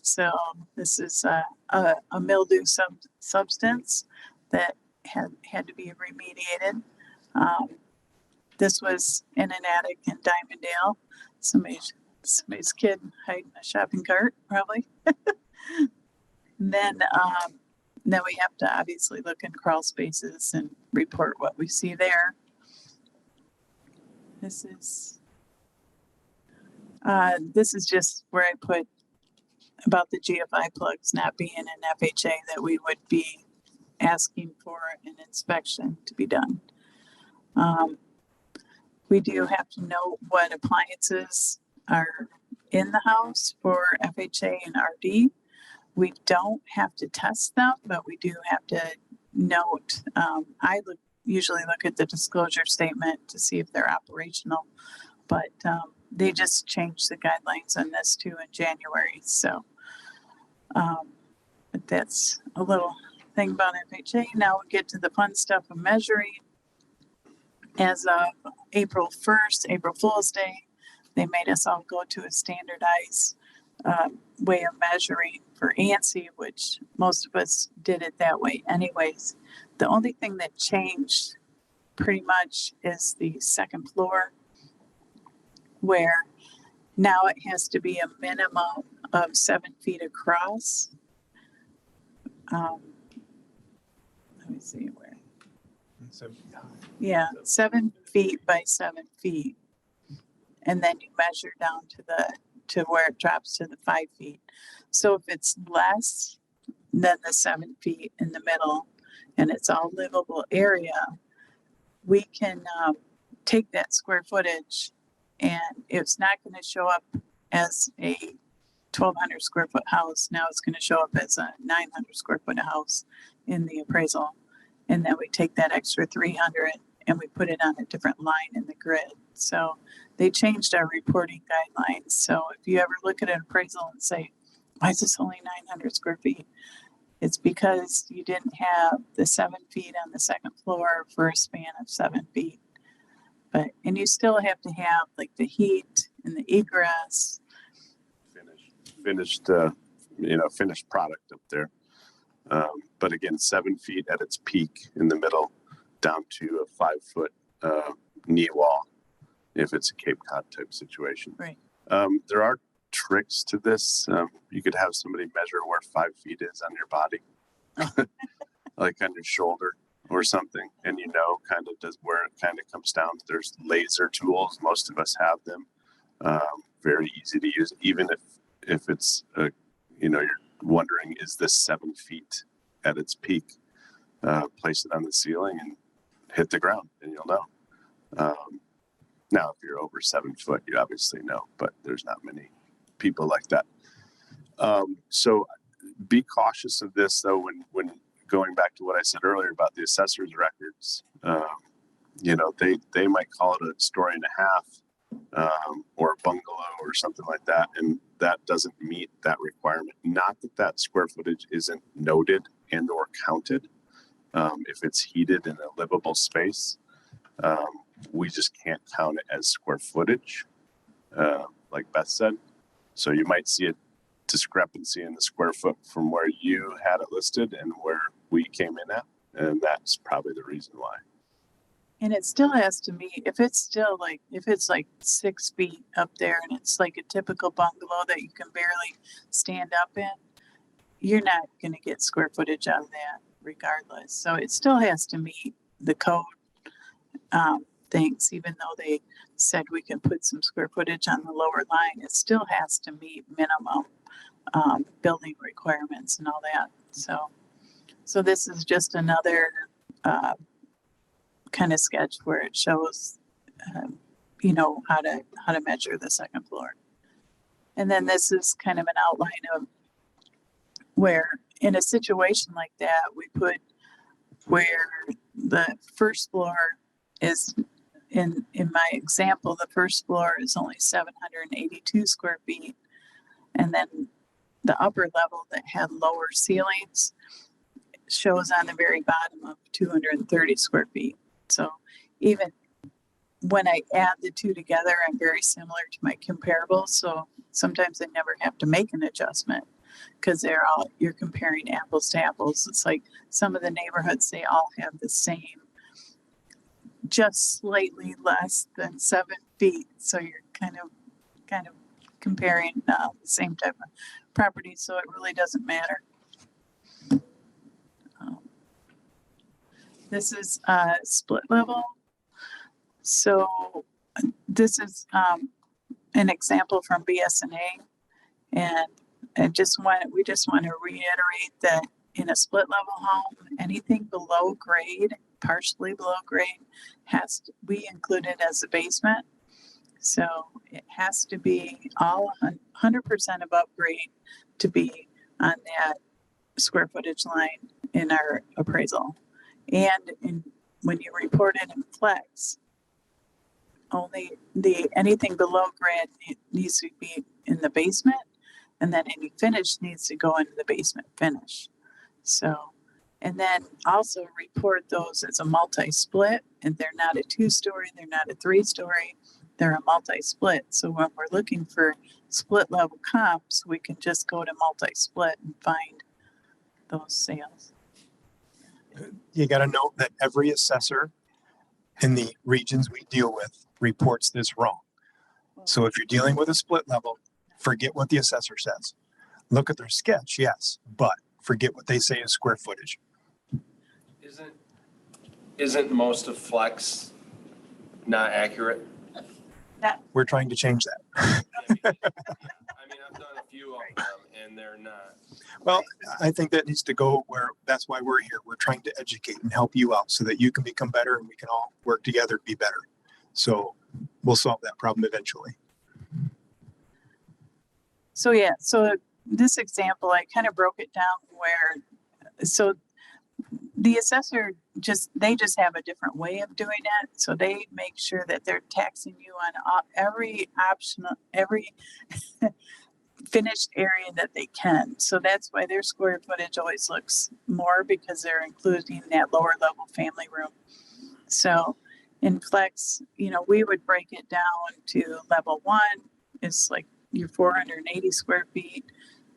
So this is a mildew substance that had to be remediated. This was in an attic in Diamonddale. Somebody's kid hiding a shopping cart, probably. Then we have to obviously look in crawl spaces and report what we see there. This is just where I put about the GFI plugs not being an FHA, that we would be asking for an inspection to be done. We do have to know what appliances are in the house for FHA and RD. We don't have to test them, but we do have to note. I usually look at the disclosure statement to see if they're operational, but they just changed the guidelines on this too in January. So but that's a little thing about FHA. Now we get to the fun stuff of measuring. As of April 1st, April Fool's Day, they made us all go to a standardized way of measuring for ANSI, which most of us did it that way anyways. The only thing that changed pretty much is the second floor, where now it has to be a minimum of 7 feet across. Let me see where. Yeah, 7 feet by 7 feet, and then you measure down to where it drops to the 5 feet. So if it's less than the 7 feet in the middle, and it's all livable area, we can take that square footage, and it's not going to show up as a 1,200 square foot house. Now it's going to show up as a 900 square foot house in the appraisal. And then we take that extra 300 and we put it on a different line in the grid. So they changed our reporting guidelines. So if you ever look at an appraisal and say, why is this only 900 square feet? It's because you didn't have the 7 feet on the second floor for a span of 7 feet. And you still have to have like the heat and the egress. Finished product up there. But again, 7 feet at its peak in the middle, down to a 5 foot knee wall, if it's a Cape Cod type situation. Right. There are tricks to this. You could have somebody measure where 5 feet is on your body, like on your shoulder or something, and kind of does where it kind of comes down. There's laser tools. Most of us have them. Very easy to use, even if it's you're wondering, is this 7 feet at its peak? Place it on the ceiling and hit the ground, and you'll know. Now, if you're over 7 foot, you obviously know, but there's not many people like that. So be cautious of this, though, when going back to what I said earlier about the assessor's records. You know, they might call it a story and a half or a bungalow or something like that, and that doesn't meet that requirement. Not that that square footage isn't noted and or counted. If it's heated in a livable space, we just can't count it as square footage, like Beth said. So you might see a discrepancy in the square foot from where you had it listed and where we came in at, and that's probably the reason why. And it still has to meet, if it's like 6 feet up there and it's like a typical bungalow that you can barely stand up in, you're not going to get square footage out of that regardless. So it still has to meet the code things, even though they said we can put some square footage on the lower line, it still has to meet minimum building requirements and all that. So this is just another kind of sketch where it shows, you know, how to measure the second floor. And then this is kind of an outline of where in a situation like that, we put where the first floor is, in my example, the first floor is only 782 square feet. And then the upper level that had lower ceilings shows on the very bottom of 230 square feet. So even when I add the two together, I'm very similar to my comparables. So sometimes I never have to make an adjustment because you're comparing apples to apples. It's like some of the neighborhoods, they all have the same, just slightly less than 7 feet. So you're kind of comparing the same type of property. So it really doesn't matter. This is split level. So this is an example from BSNA, and we just want to reiterate that in a split level home, anything below grade, partially below grade, has to be included as a basement. So it has to be all 100% above grade to be on that square footage line in our appraisal. And when you report it in flex, only anything below grade needs to be in the basement, and then any finish needs to go into the basement finish. So, and then also report those as a multi-split, and they're not a 2-story, they're not a 3-story, they're a multi-split. So when we're looking for split level comps, we can just go to multi-split and find those sales. You got to note that every assessor in the regions we deal with reports this wrong. So if you're dealing with a split level, forget what the assessor says. Look at their sketch, yes, but forget what they say is square footage. Isn't most of flex not accurate? We're trying to change that. I mean, I've done a few of them and they're not. Well, I think that needs to go where, that's why we're here. We're trying to educate and help you out so that you can become better and we can all work together to be better. So we'll solve that problem eventually. So yeah, so this example, I kind of broke it down where, so the assessor they just have a different way of doing it. So they make sure that they're taxing you on every finished area that they can. So that's why their square footage always looks more, because they're including that lower level family room. So in flex, you know, we would break it down to level 1 is like your 480 square feet.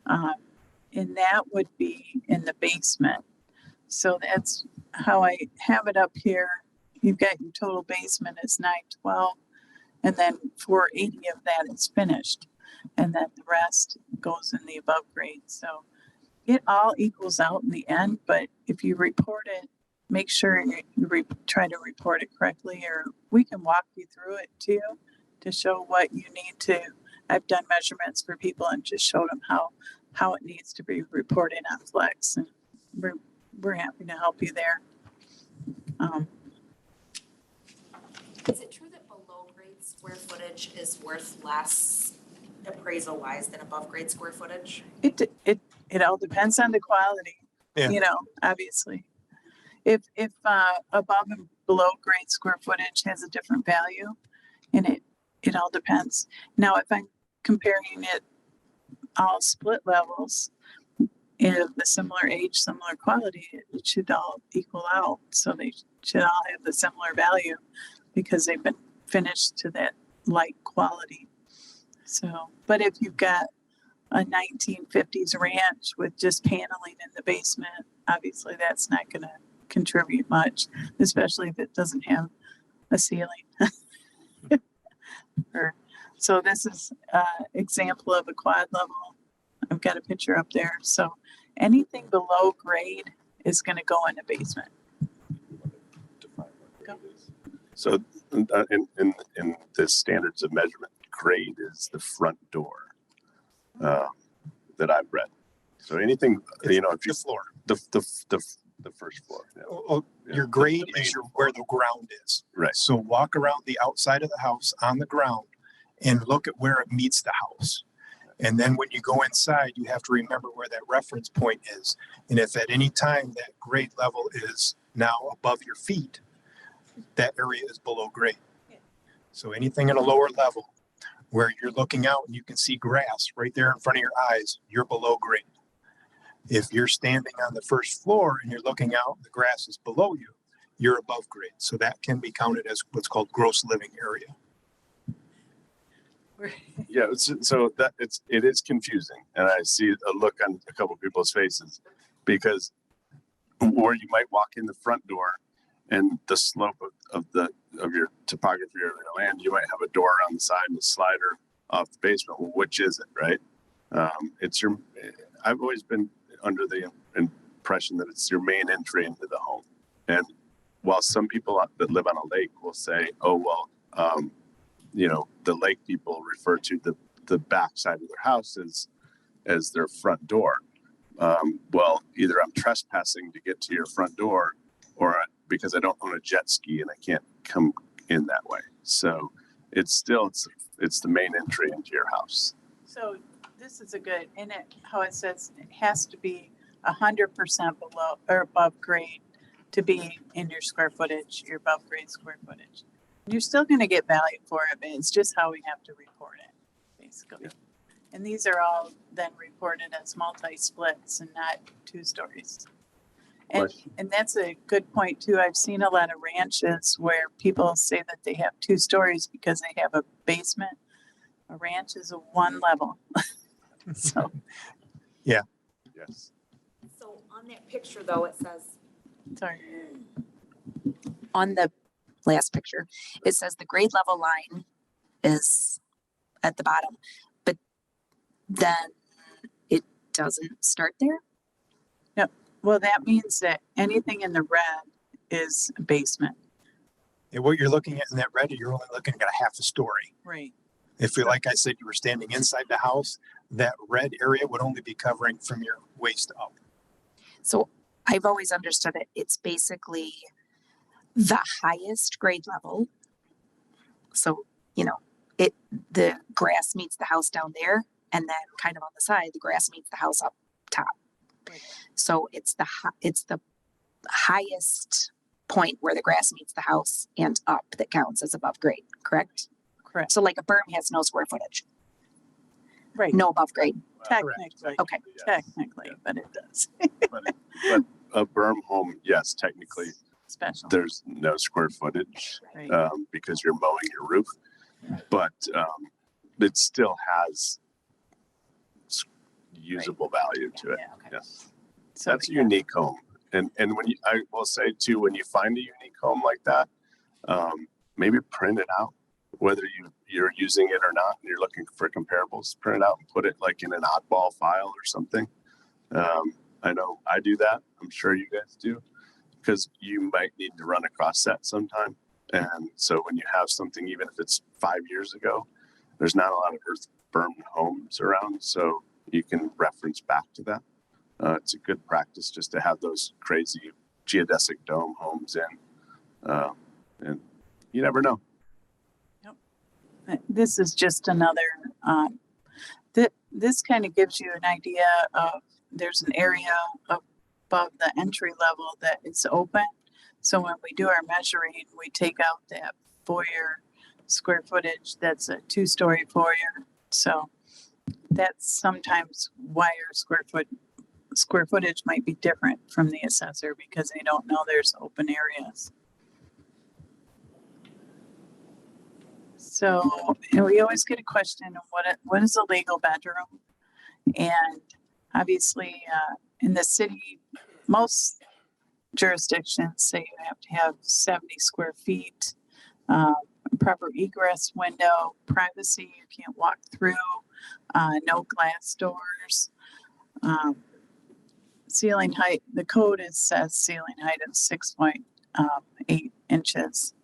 And that would be in the basement. So that's how I have it up here. You've got your total basement is 912, and then 480 of that is finished. And then the rest goes in the above grade. So it all equals out in the end, but if you report it, make sure you try to report it correctly, or we can walk you through it too to show what you need to. I've done measurements for people and just showed them how it needs to be reported on Flex, and we're happy to help you there. Is it true that below grade square footage is worth less appraisal wise than above grade square footage? It all depends on the quality, Yeah. you know, obviously. If above and below grade square footage has a different value, and it all depends. Now, if I'm comparing it all split levels and the similar age, similar quality, it should all equal out. So they should all have the similar value because they've been finished to that like quality. So, but if you've got a 1950s ranch with just paneling in the basement, obviously that's not going to contribute much, especially if it doesn't have a ceiling. So this is an example of a quad level. I've got a picture up there. So anything below grade is going to go in the basement. Go. So in the standards of measurement, grade is the front door that I've read. So anything, you know, if you The floor. the first floor. Yeah. Oh, your grade is where the ground is. Right. So walk around the outside of the house on the ground and look at where it meets the house. And then when you go inside, you have to remember where that reference point is. And if at any time that grade level is now above your feet, that area is below grade. So anything at a lower level where you're looking out and you can see grass right there in front of your eyes, you're below grade. If you're standing on the first floor and you're looking out, the grass is below you, you're above grade. So that can be counted as what's called gross living area. Yeah, so that it is confusing, and I see a look on a couple people's faces because where you might walk in the front door and the slope of your topography of your land, you might have a door on the side and a slider off the basement. Well, which is it, right? I've always been under the impression that it's your main entry into the home, and while some people that live on a lake will say, "Oh well." You know, the lake people refer to the back side of their house as their front door. Well, either I'm trespassing to get to your front door, or because I don't own a jet ski and I can't come in that way. So it's the main entry into your house. So this is a good, and how it says it has to be 100% below or above grade to be in your square footage, your above grade square footage. You're still going to get value for it, but it's just how we have to report it, basically. Yeah. And these are all then reported as multi-splits and not 2 stories. And that's a good point too. I've seen a lot of ranches where people say that they have 2 stories because they have a basement. A ranch is a 1 level. So. Yeah. Yes. So on that picture though, it says, Sorry. on the last picture, it says the grade level line is at the bottom, but then it doesn't start there. Yep. Well, that means that anything in the red is a basement. And what you're looking at in that red, you're only looking at a half a story. Right. If you, like I said, you were standing inside the house, that red area would only be covering from your waist up. So I've always understood it. It's basically the highest grade level. So, you know, the grass meets the house down there, and then kind of on the side, the grass meets the house up top. Right. So it's the highest point where the grass meets the house and up that counts as above grade, correct? Correct. So like a berm has no square footage, Right. no above grade. Technically. Okay. Technically, but it does. but a berm home, yes, technically Special. there's no square footage Right. because you're mowing your roof, but it still has usable value to it. Yeah, okay. Yes. So That's a unique home. And I will say too, when you find a unique home like that, maybe print it out, whether you're using it or not, and you're looking for comparables, print it out and put it like in an oddball file or something. I know I do that. I'm sure you guys do, because you might need to run across that sometime. And so when you have something, even if it's 5 years ago, there's not a lot of earth berm homes around, so you can reference back to that. It's a good practice just to have those crazy geodesic dome homes in, and you never know. Yep. This is just another, this kind of gives you an idea of, there's an area above the entry level that is open. So when we do our measuring, we take out that foyer square footage, that's a 2-story foyer. So that's sometimes why our square footage might be different from the assessor, because they don't know there's open areas. So, and we always get a question of what is a legal bedroom? And obviously, in the city, most jurisdictions say you have to have 70 square feet, proper egress window, privacy, you can't walk through, no glass doors, ceiling height, the code says ceiling height of 6.8 inches.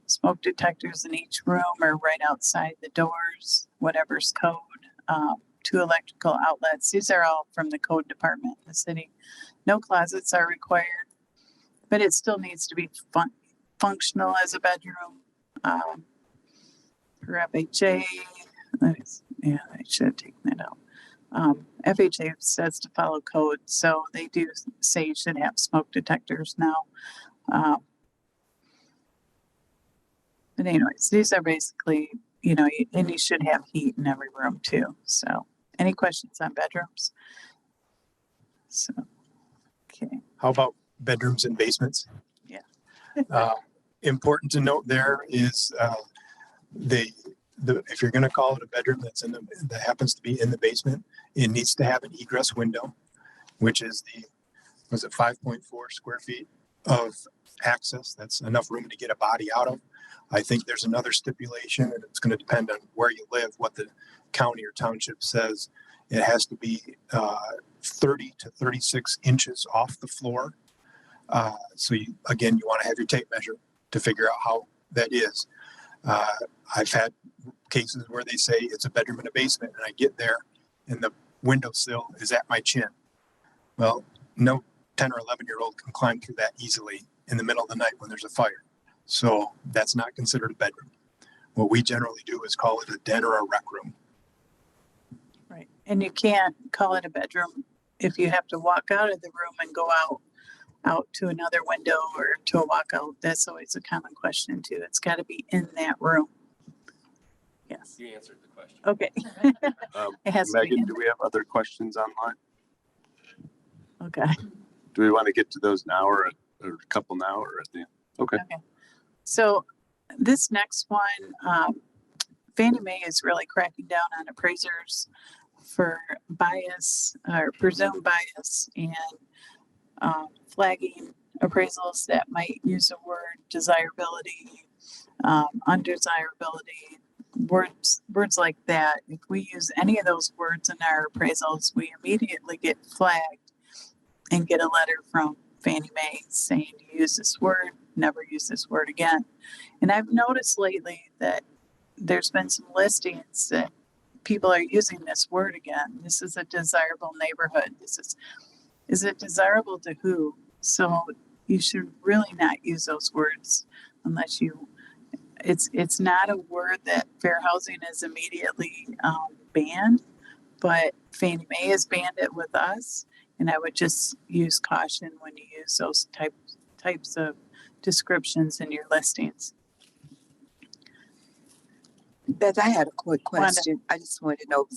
Smoke detectors in each room or right outside the doors, whatever's code. 2 electrical outlets. These are all from the code department in the city. No closets are required, but it still needs to be functional as a bedroom. For FHA, yeah, I should have taken that out. FHA says to follow code, so they do say you should have smoke detectors now. But anyways, these are basically, and you should have heat in every room too. So any questions on bedrooms? So, okay. How about bedrooms and basements? Yeah. Important to note there is if you're going to call it a bedroom that happens to be in the basement, it needs to have an egress window, which is 5.4 square feet of access. That's enough room to get a body out of. I think there's another stipulation, and it's going to depend on where you live, what the county or township says. It has to be 30 to 36 inches off the floor. So you want to have your tape measure to figure out how that is. I've had cases where they say it's a bedroom and a basement, and I get there and the windowsill is at my chin. Well, no 10 or 11-year-old can climb through that easily in the middle of the night when there's a fire. So that's not considered a bedroom. What we generally do is call it a den or a rec room. Right. And you can't call it a bedroom if you have to walk out of the room and go out to another window or to a walkout. That's always a common question too. It's got to be in that room. Yes. You answered the question. Okay. It has to be Megan, in do we have other questions online? Okay. Do we want to get to those now or a couple now or at the end? Okay. So this next one, Fannie Mae is really cracking down on appraisers for bias or presumed bias and flagging appraisals that might use the word desirability, undesirability, words like that. If we use any of those words in our appraisals, we immediately get flagged and get a letter from Fannie Mae saying you use this word, never use this word again. And I've noticed lately that there's been some listings that people are using this word again. This is a desirable neighborhood. Is it desirable to who? So you should really not use those words unless it's not a word that fair housing is immediately banned, but Fannie Mae has banned it with us. And I would just use caution when you use those types of descriptions in your listings. Beth, I had a quick question. I just wanted to know,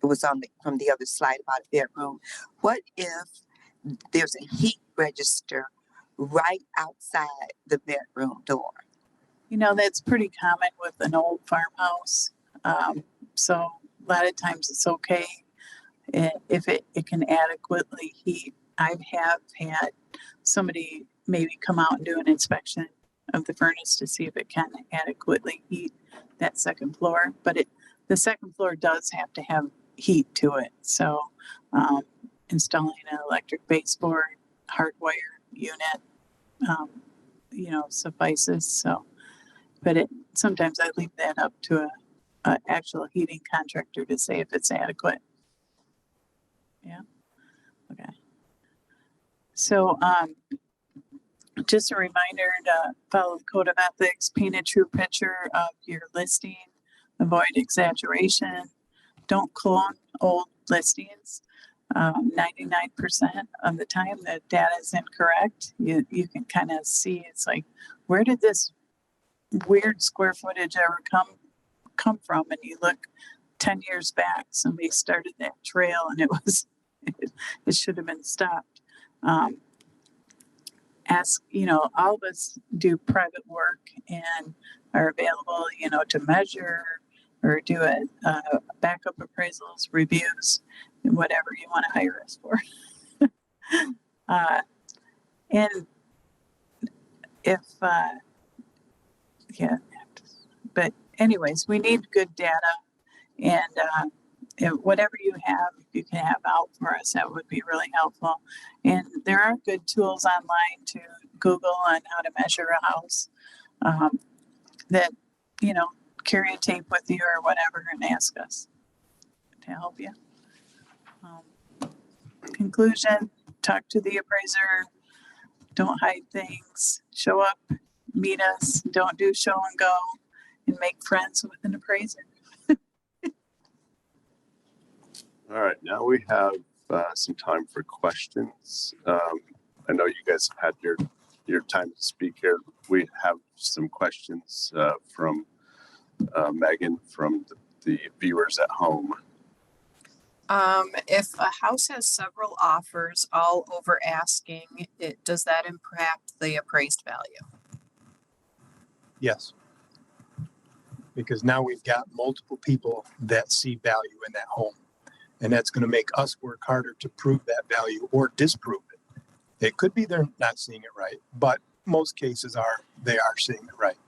it was from the other slide about a bedroom. What if there's a heat register right outside the bedroom door? That's pretty common with an old farmhouse. So a lot of times it's okay if it can adequately heat. I have had somebody maybe come out and do an inspection of the furnace to see if it can adequately heat that second floor, but the second floor does have to have heat to it. So installing an electric baseboard, hardwire unit, suffices. So, but sometimes I leave that up to a actual heating contractor to say if it's adequate. Yeah. Okay. So, just a reminder to follow the code of ethics, paint a true picture of your listing, avoid exaggeration, don't clone old listings. 99% of the time the data is incorrect. You can kind of see, it's like, where did this weird square footage ever come from? And you look 10 years back, somebody started that trail and it was it should have been stopped. Ask, all of us do private work and are available, to measure or do backup appraisals, reviews, and whatever you want to hire us for. And if, yeah, but anyways, we need good data, and whatever you have, if you can have out for us, that would be really helpful. And there are good tools online to Google on how to measure a house, that, carry a tape with you or whatever and ask us to help you. Conclusion, talk to the appraiser, don't hide things, show up, meet us, don't do show and go, and make friends with an appraiser. All right, now we have some time for questions. I know you guys have had your time to speak here. We have some questions from Megan from the viewers at home. If a house has several offers all over asking, does that impact the appraised value? Yes. Because now we've got multiple people that see value in that home. And that's going to make us work harder to prove that value or disprove it. It could be they're not seeing it right, but most cases they are seeing it right.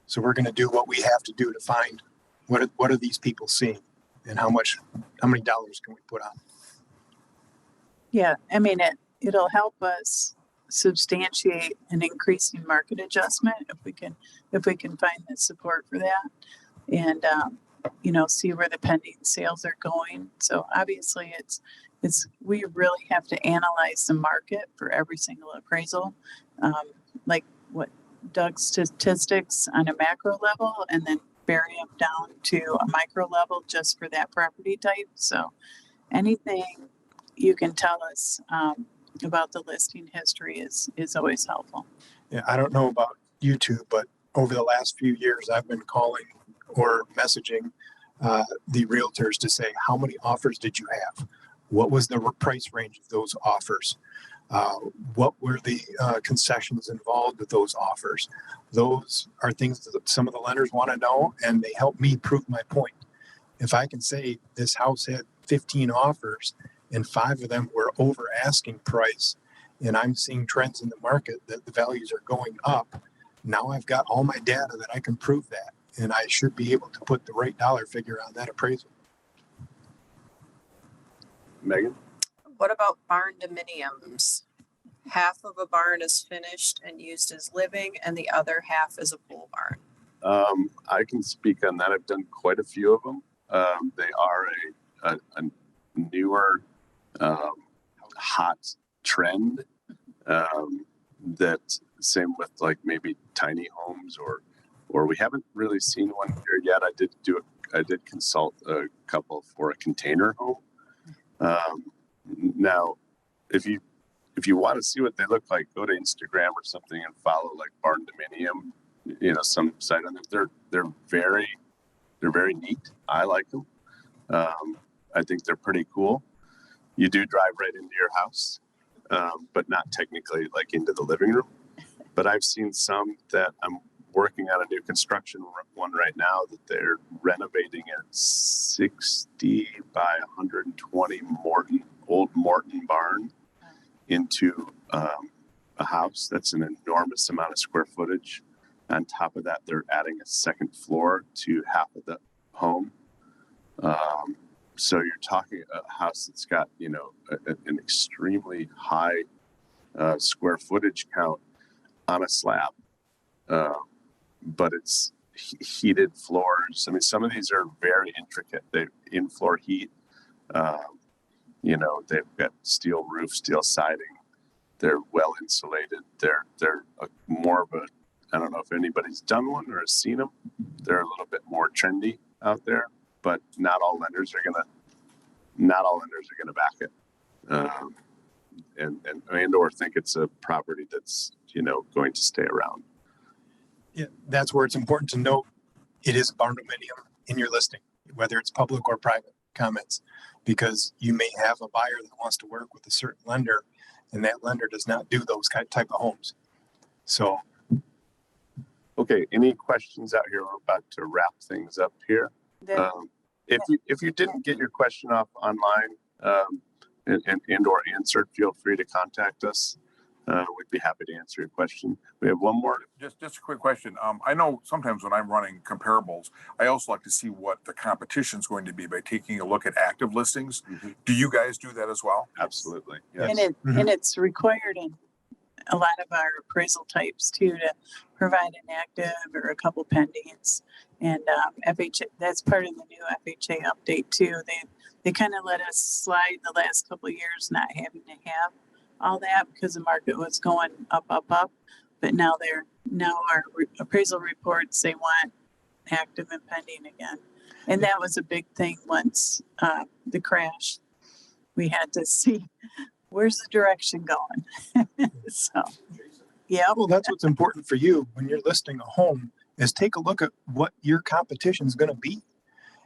So we're going to do what we have to do to find what are these people seeing and how many dollars can we put on. Yeah, I mean, it'll help us substantiate an increasing market adjustment if we can find the support for that, and see where the pending sales are going. So obviously we really have to analyze the market for every single appraisal, like what Doug's statistics on a macro level, and then bury them down to a micro level just for that property type. So anything you can tell us about the listing history is always helpful. Yeah, I don't know about you two, but over the last few years, I've been calling or messaging the realtors to say, how many offers did you have? What was the price range of those offers? What were the concessions involved with those offers? Those are things that some of the lenders want to know, and they help me prove my point. If I can say this house had 15 offers and 5 of them were over asking price, and I'm seeing trends in the market that the values are going up, now I've got all my data that I can prove that, and I should be able to put the right dollar figure on that appraisal. Megan? What about barn dominiums? Half of a barn is finished and used as living, and the other half is a pole barn. I can speak on that. I've done quite a few of them. They are a newer, hot trend. That same with like maybe tiny homes, or we haven't really seen one here yet. I did consult a couple for a container home. Now, if you want to see what they look like, go to Instagram or something and follow like Barn Dominium, some site on there. They're very neat. I like them. I think they're pretty cool. You do drive right into your house, but not technically like into the living room. But I've seen some that I'm working on a new construction one right now that they're renovating a 60 by 120 old Morton barn into a house. That's an enormous amount of square footage. On top of that, they're adding a second floor to half of the home. So you're talking a house that's got, an extremely high square footage count on a slab. But it's heated floors. I mean, some of these are very intricate. They've in-floor heat. They've got steel roof, steel siding. They're well insulated. They're more of a, I don't know if anybody's done one or has seen them. They're a little bit more trendy. out there, but not all lenders are gonna back it. And or think it's a property that's, going to stay around. Yeah, that's where it's important to note it is a barndominium in your listing, whether it's public or private comments, because you may have a buyer that wants to work with a certain lender, and that lender does not do those type of homes. So, Okay, any questions out here? We're about to wrap things up here. If you didn't get your question off online and or answered, feel free to contact us. We'd be happy to answer your question. We have one more. Just a quick question. I know sometimes when I'm running comparables, I also like to see what the competition is going to be by taking a look at active listings. Mm-hmm. Do you guys do that as well? Absolutely. And Yes. and it's required in a lot of our appraisal types too, to provide an active or a couple pendings. And FHA, that's part of the new FHA update too. They kind of let us slide the last couple of years, not having to have all that because the market was going up. But now our appraisal reports, they want active and pending again. And that was a big thing once the crash. We had to see where's the direction going. So, yeah. well, that's what's important for you when you're listing a home is take a look at what your competition is going to be.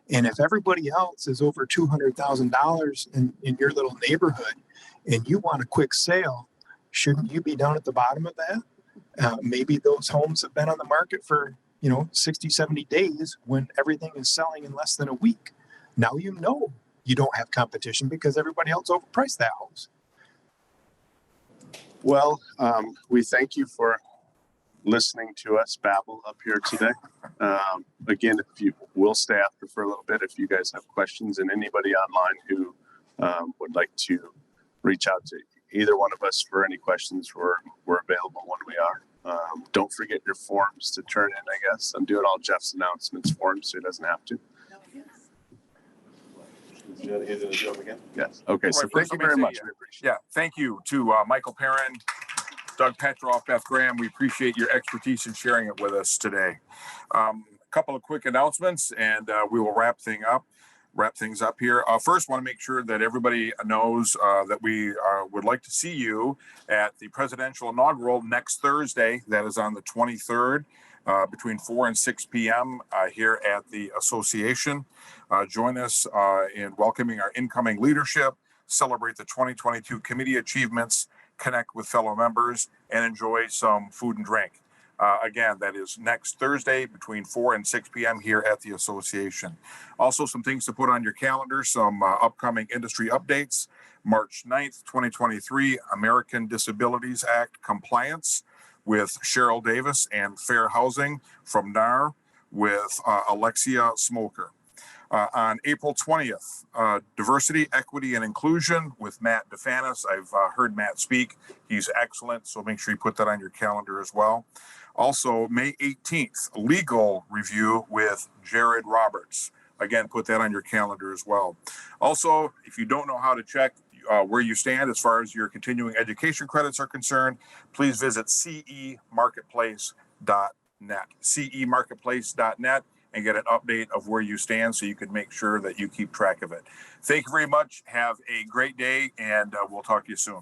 And if everybody else is over $200,000 in your little neighborhood and you want a quick sale, shouldn't you be down at the bottom of that? Maybe those homes have been on the market for, 60, 70 days when everything is selling in less than a week. Now you don't have competition because everybody else overpriced that house. Well, we thank you for listening to us babble up here today. Again, if you will stay after for a little bit, if you guys have questions, and anybody online who would like to reach out to either one of us for any questions, we're available when we are. Don't forget your forms to turn in, I guess. I'm doing all Jeff's announcements for him so he doesn't have to. Yes. Okay. So thank you very much. We appreciate it. Yeah. Thank you to Michael Perron, Doug Petroff, Beth Graham. We appreciate your expertise in sharing it with us today. A couple of quick announcements, and we will wrap things up here. First, want to make sure that everybody knows that we would like to see you at the presidential inaugural next Thursday. That is on the 23rd. Between 4 and 6 p.m. Here at the association. Join us in welcoming our incoming leadership, celebrate the 2022 committee achievements, connect with fellow members, and enjoy some food and drink. Again, that is next Thursday between 4 and 6 p.m. here at the association. Also, some things to put on your calendar, some upcoming industry updates. March 9th, 2023, American Disabilities Act compliance with Cheryl Davis and Fair Housing from NAR with Alexia Smoker. On April 20th, Diversity, Equity, and Inclusion with Matt DeFanis. I've heard Matt speak. He's excellent, so make sure you put that on your calendar as well. Also, May 18th, Legal Review with Jared Roberts. Again, put that on your calendar as well. Also, if you don't know how to check where you stand as far as your continuing education credits are concerned, please visit cemarketplace.net. cemarketplace.net and get an update of where you stand so you can make sure that you keep track of it. Thank you very much. Have a great day, and we'll talk to you soon.